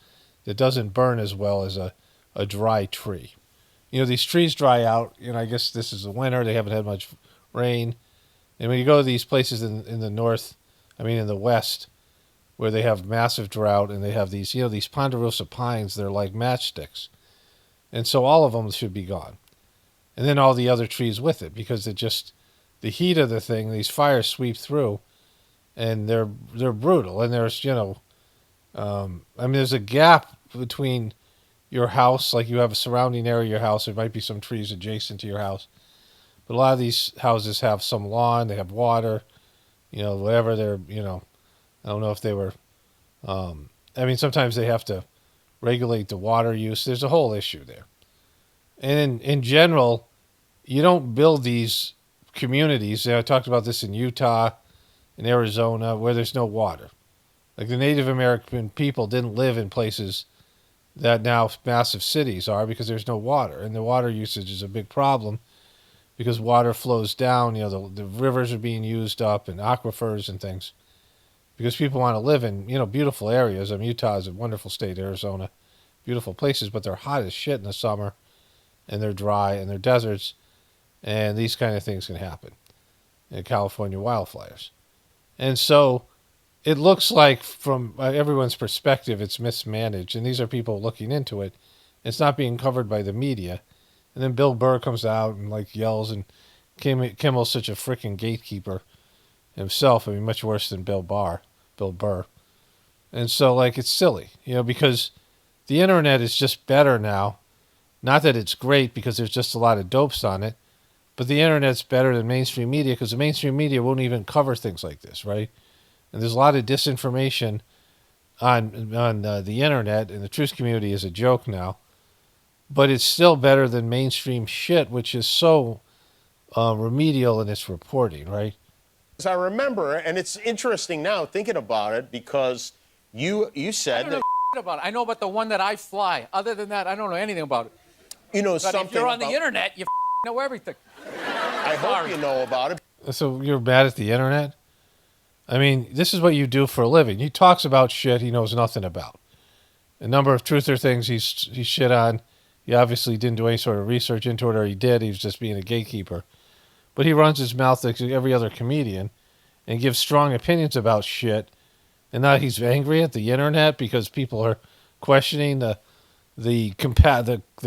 that doesn't burn as well as a dry tree. You know, these trees dry out, you know, I guess this is the winter, they haven't had much rain. And when you go to these places in the north, I mean in the west, where they have massive drought and they have these, you know, these ponderosa pines, they're like matchsticks. And so all of them should be gone. And then all the other trees with it, because it just, the heat of the thing, these fires sweep through, and they're brutal. And there's I mean, there's a gap between your house, like you have a surrounding area of your house. There might be some trees adjacent to your house, but a lot of these houses have some lawn, they have water, whatever they're, I don't know if they were, I mean, sometimes they have to regulate the water use. There's a whole issue there. And in general, you don't build these communities. I talked about this in Utah, in Arizona, where there's no water. Like the Native American people didn't live in places that now massive cities are because there's no water. And the water usage is a big problem because water flows down. The rivers are being used up and aquifers and things because people want to live in, beautiful areas. I mean, Utah is a wonderful state, Arizona, beautiful places, but they're hot as shit in the summer and they're dry and they're deserts. And these kind of things can happen in California wildfires. And so it looks like from everyone's perspective, it's mismanaged. And these are people looking into it. It's not being covered by the media. And then Bill Burr comes out and yells, and Kimmel's such a freaking gatekeeper himself. I mean, much worse than Bill Burr. And so it's silly, because the internet is just better now. Not that it's great because there's just a lot of dopes on it, but the internet's better than mainstream media because the mainstream media won't even cover things like this, right? And there's a lot of disinformation on the internet, and the truth community is a joke now. But it's still better than mainstream shit, which is so remedial in its reporting, right? As I remember, and it's interesting now thinking about it, because you said I don't know about it. I know about the one that I fly. Other than that, I don't know anything about it. But something. If you're on the internet, you know everything. I hope you know about it. So you're mad at the internet? I mean, this is what you do for a living. He talks about shit he knows nothing about. A number of truther things he's shit on. He obviously didn't do any sort of research into it, or he did. He was just being a gatekeeper. But he runs his mouth like every other comedian and gives strong opinions about shit. And now he's angry at the internet because people are questioning the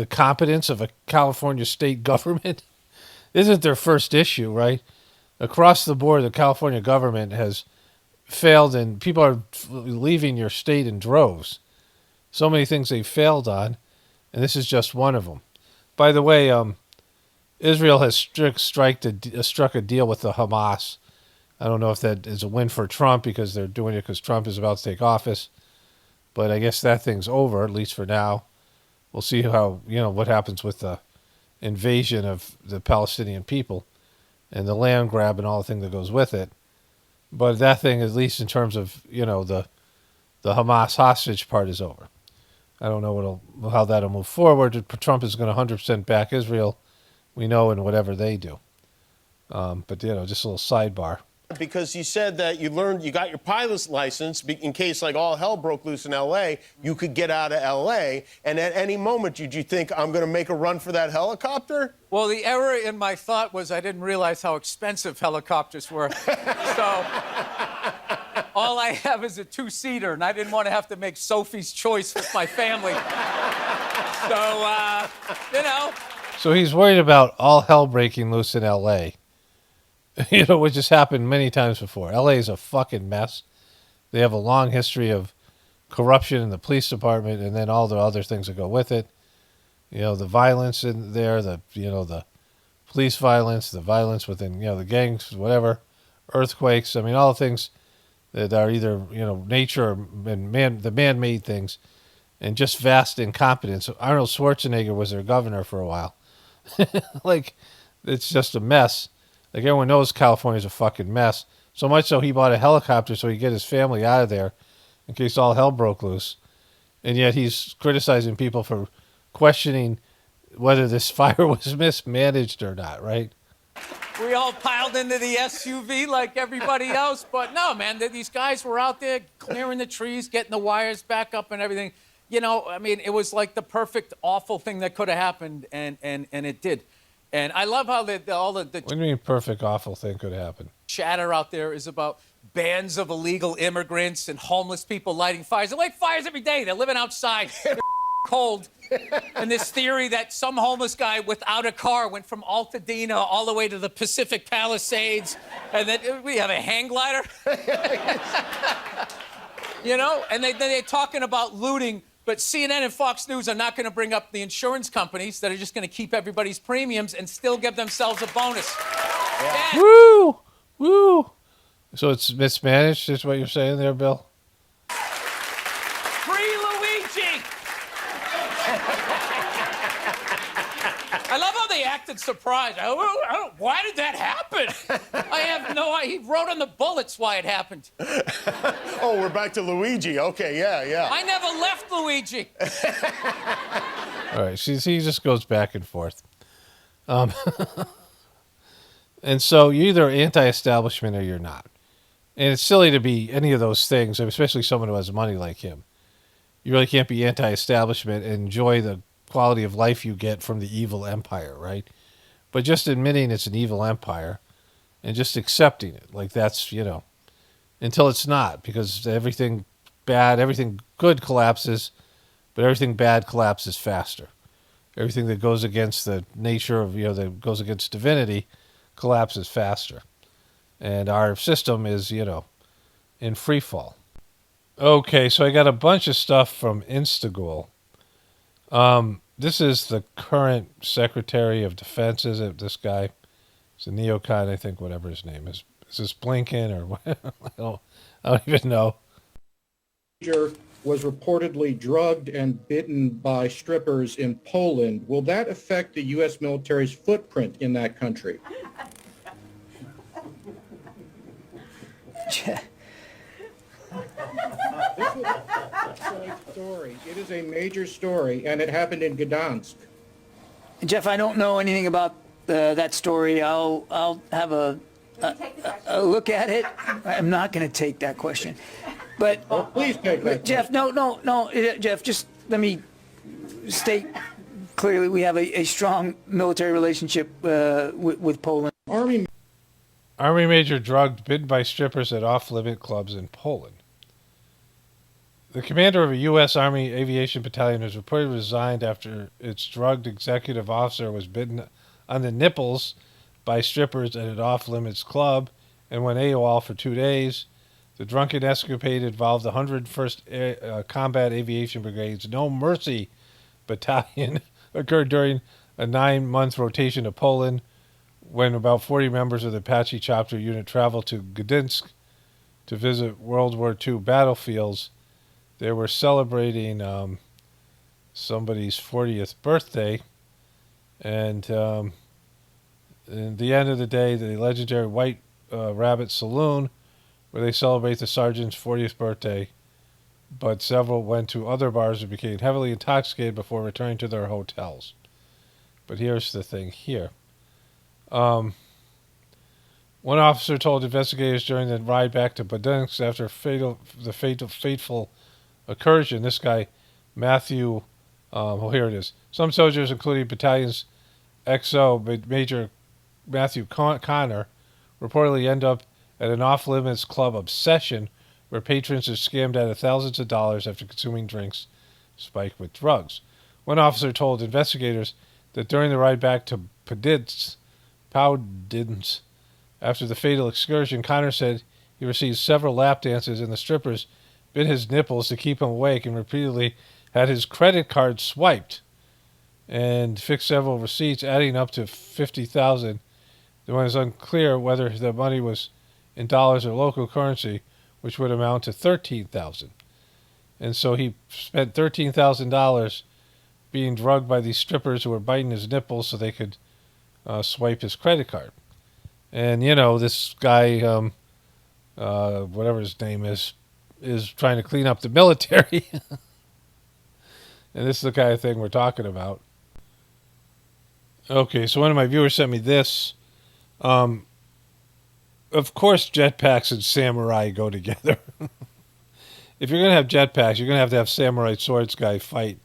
competence of a California state government. Isn't their first issue, right? Across the board, the California government has failed, and people are leaving your state in droves. So many things they've failed on, and this is just one of them. By the way, Israel has struck a deal with the Hamas. I don't know if that is a win for Trump because they're doing it because Trump is about to take office. But I guess that thing's over, at least for now. We'll see how, what happens with the invasion of the Palestinian people and the land grab and all the thing that goes with it. But that thing, at least in terms of, the Hamas hostage part, is over. I don't know how that'll move forward. Trump is going to 100% back Israel, we know, in whatever they do. But, just a little sidebar. Because you said that you got your pilot's license in case all hell broke loose in L.A., you could get out of L.A., and at any moment, did you think, I'm going to make a run for that helicopter? Well, the error in my thought was I didn't realize how expensive helicopters were. So all I have is a two-seater, and I didn't want to have to make Sophie's choice with my family. So, So he's worried about all hell breaking loose in L.A., which has happened many times before. L.A. is a fucking mess. They have a long history of corruption in the police department, and then all the other things that go with it. The violence in there, the police violence, the violence within, the gangs, whatever, earthquakes. I mean, all the things that are either, nature or the man-made things, and just vast incompetence. Arnold Schwarzenegger was their governor for a while. It's just a mess. Everyone knows California's a fucking mess. So much so he bought a helicopter so he could get his family out of there in case all hell broke loose. And yet he's criticizing people for questioning whether this fire was mismanaged or not, right? we all piled into the SUV like everybody else. But no, man, these guys were out there clearing the trees, getting the wires back up and everything. You know, I mean, it was like the perfect awful thing that could have happened, and it did. And I love how all the What do you mean perfect awful thing could happen? Chatter out there is about bands of illegal immigrants and homeless people lighting fires. They light fires every day. They're living outside. They're cold. And this theory that some homeless guy without a car went from Altadena all the way to the Pacific Palisades, and that we have a hang glider. You know, and they're talking about looting, but CNN and Fox News are not going to bring up the insurance companies that are just going to keep everybody's premiums and still give themselves a bonus. Yeah. Woo! Woo! So it's mismanaged, is what you're saying there, Bill? Free Luigi! I love how they acted surprised. Why did that happen? I have no idea. He wrote on the bullets why it happened. Oh, we're back to Luigi. Okay, yeah. I never left Luigi. All right, see, he just goes back and forth. And so you're either anti-establishment or you're not. And it's silly to be any of those things, especially someone who has money like him. You really can't be anti-establishment and enjoy the quality of life you get from the evil empire, right? But just admitting it's an evil empire and just accepting it, like that's, you know, until it's not, because everything bad, everything good collapses, but everything bad collapses faster. Everything that goes against the nature of, you know, that goes against divinity collapses faster. And our system is, you know, in free fall. Okay, so I got a bunch of stuff from Instagul. This is the current Secretary of Defense, is it? This guy. It's a neocon, I think, whatever his name is. Is this Blinken or what? I don't even know. Was reportedly drugged and bitten by strippers in Poland. Will that affect the U.S. military's footprint in that country? This is a story. It is a major story, and it happened in Gdansk. Jeff, I don't know anything about that story. I'll have a look at it. I'm not going to take that question. But please take that. Jeff, no, Jeff, just let me state clearly we have a strong military relationship with Poland. Army major drugged, bitten by strippers at off-limit clubs in Poland. The commander of a U.S. Army aviation battalion has reportedly resigned after its drugged executive officer was bitten on the nipples by strippers at an off-limits club and went AWOL for 2 days. The drunken escapade involved the 101st Combat Aviation Brigade's No Mercy Battalion, occurred during a 9-month rotation to Poland when about 40 members of the Apache Chopper unit traveled to Gdansk to visit World War II battlefields. They were celebrating somebody's 40th birthday, and in the end of the day, the legendary White Rabbit Saloon, where they celebrate the sergeant's 40th birthday, but several went to other bars and became heavily intoxicated before returning to their hotels. But here's the thing here. One officer told investigators during the ride back to Gdansk after the fateful incursion, this guy, Matthew, here it is. Some soldiers, including battalion's XO Major Matthew Connor, reportedly end up at an off-limits club obsession where patrons are scammed out of thousands of dollars after consuming drinks spiked with drugs. One officer told investigators that during the ride back to Pawdynsk, after the fatal excursion, Connor said he received several lap dances and the strippers bit his nipples to keep him awake and repeatedly had his credit card swiped and fixed several receipts adding up to $50,000. It was unclear whether the money was in dollars or local currency, which would amount to $13,000. And so he spent $13,000 being drugged by these strippers who were biting his nipples so they could swipe his credit card. And, you know, this guy, whatever his name is trying to clean up the military. And this is the kind of thing we're talking about. Okay, so one of my viewers sent me this. Of course, jetpacks and samurai go together. If you're going to have jetpacks, you're going to have samurai swords guy fight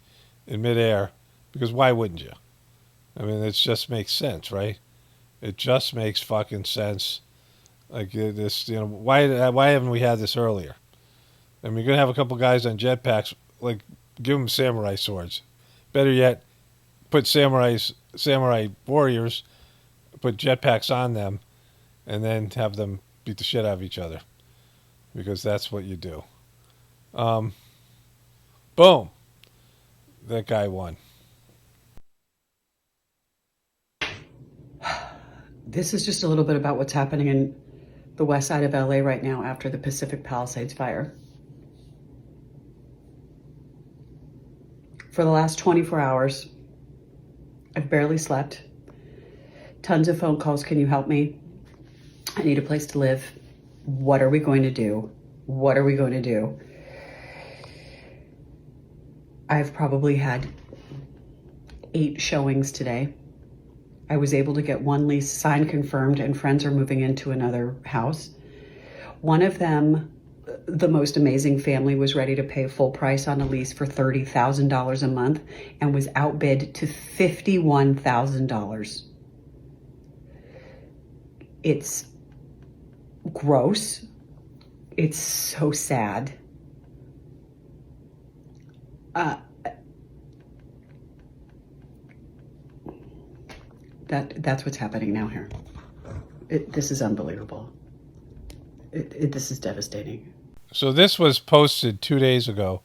in midair. Because why wouldn't you? I mean, it just makes sense, right? It just makes fucking sense. Like this, you know, why haven't we had this earlier? I mean, you're going to have a couple guys on jetpacks, like, give them samurai swords. Better yet, put samurai warriors, put jetpacks on them, and then have them beat the shit out of each other, because that's what you do. Boom. That guy won. This is just a little bit about what's happening in the west side of LA right now after the Pacific Palisades fire. For the last 24 hours, I've barely slept. Tons of phone calls. Can you help me? I need a place to live. What are we going to do? What are we going to do? I've probably had 8 showings today. I was able to get one lease signed, confirmed, and friends are moving into another house. One of them, the most amazing family, was ready to pay full price on a lease for $30,000 a month and was outbid to $51,000. It's gross. It's so sad. That's what's happening now here. This is unbelievable. This is devastating. So this was posted 2 days ago.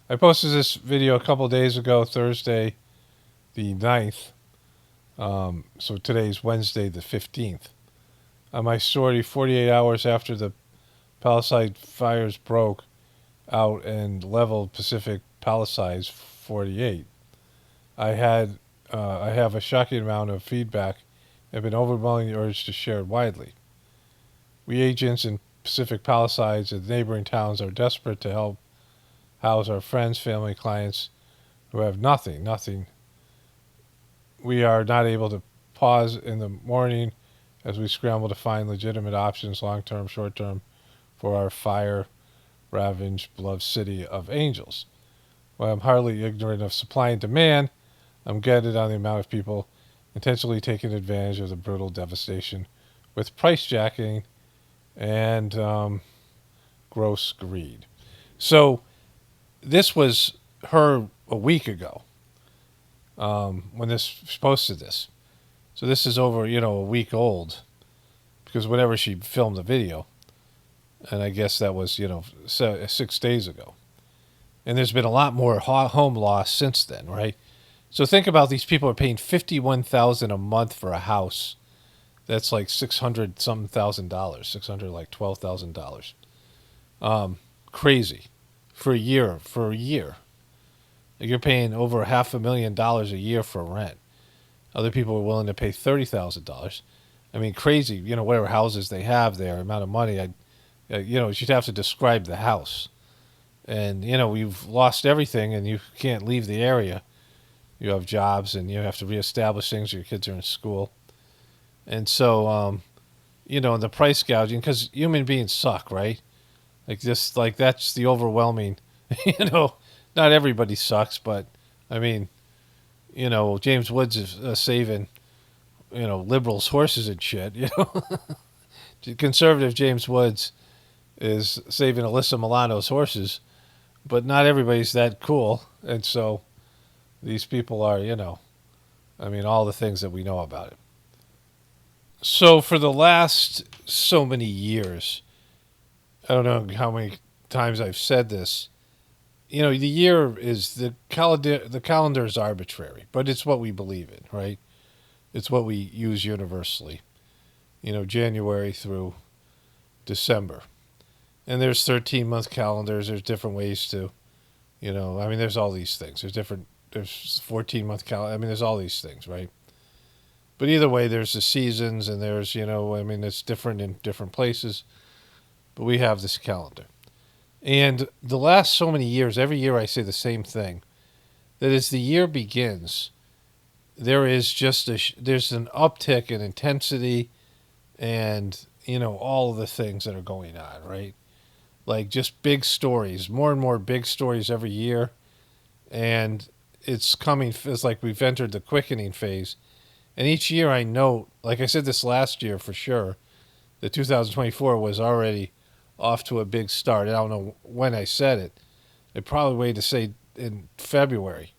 I posted this video a couple days ago, Thursday the 9th. So today's Wednesday the 15th. On my story, 48 hours after the Palisade fires broke out and leveled Pacific Palisades 48. I have a shocking amount of feedback and been overwhelming the urge to share it widely. We agents in Pacific Palisades and neighboring towns are desperate to help house our friends, family, clients who have nothing. We are not able to pause in the morning as we scramble to find legitimate options, long-term, short-term, for our fire-ravaged, beloved city of angels. While I'm hardly ignorant of supply and demand, I'm gutted on the amount of people intentionally taking advantage of the brutal devastation with price jacking and gross greed. So this was her a week ago when she posted this. So this is over, a week old, because whenever she filmed the video, and I guess that was, 6 days ago. And there's been a lot more home loss since then, right? So think about these people are paying $51,000 a month for a house. That's like $600-something thousand, like $12,000. Crazy. For a year. Like you're paying over $500,000 a year for rent. Other people are willing to pay $30,000. I mean, crazy, whatever houses they have there, amount of money. You'd have to describe the house. And, you've lost everything and you can't leave the area. You have jobs and you have to reestablish things. Your kids are in school. And so, the price gouging, because human beings suck, right? That's the overwhelming, not everybody sucks, but, I mean, James Woods is saving, liberals' horses and shit, Conservative James Woods is saving Alyssa Milano's horses, but not everybody's that cool. And so these people are, all the things that we know about it. So for the last so many years, I don't know how many times I've said this, the year is the calendar is arbitrary, but it's what we believe in, right? It's what we use universally, January through December. And there's 13-month calendars. There's different ways to, there's all these things. There's 14-month calendar. There's all these things, right? But either way, there's the seasons and there's, it's different in different places. But we have this calendar. And the last so many years, every year I say the same thing, that as the year begins, there is just there's an uptick in intensity and, all of the things that are going on, right? Like just big stories, more and more big stories every year. And it's like we've entered the quickening phase. And each year I note, like I said this last year for sure, that 2024 was already off to a big start. I don't know when I said it. I probably waited to say in February.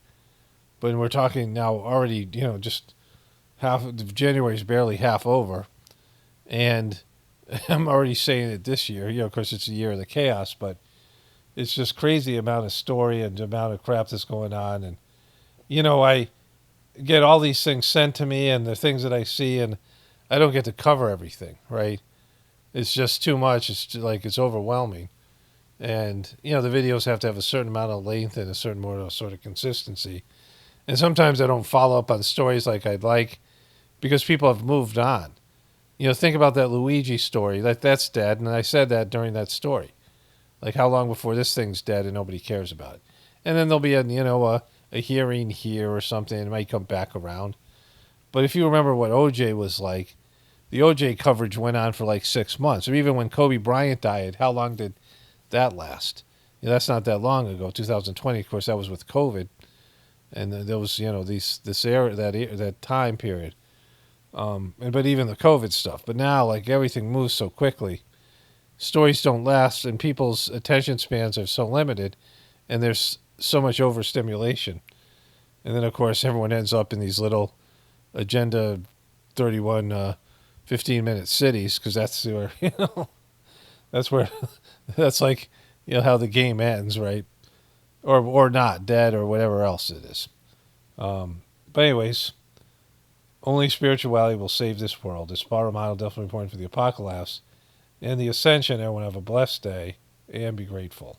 But we're talking now already, just half of January is barely half over. And I'm already saying it this year. Of course, it's the year of the chaos, but it's just crazy the amount of story and the amount of crap that's going on. And, I get all these things sent to me and the things that I see, and I don't get to cover everything, right? It's just too much. It's overwhelming. And, the videos have to have a certain amount of length and a certain more sort of consistency. And sometimes I don't follow up on stories like I'd like because people have moved on. Think about that Luigi story. That's dead, and I said that during that story. Like, how long before this thing's dead and nobody cares about it? And then there'll be a hearing here or something, and it might come back around. But if you remember what OJ was like, the OJ coverage went on for like 6 months. Or even when Kobe Bryant died, how long did that last? That's not that long ago, 2020. Of course, that was with COVID. And there was, that time period. But even the COVID stuff. But now, everything moves so quickly. Stories don't last, and people's attention spans are so limited, and there's so much overstimulation. And then, of course, everyone ends up in these little Agenda 31 15-minute cities, because that's where, that's how the game ends, right? Or not, dead, or whatever else it is. But anyways, only spirituality will save this world. This power model definitely important for the apocalypse and the ascension. Everyone have a blessed day and be grateful.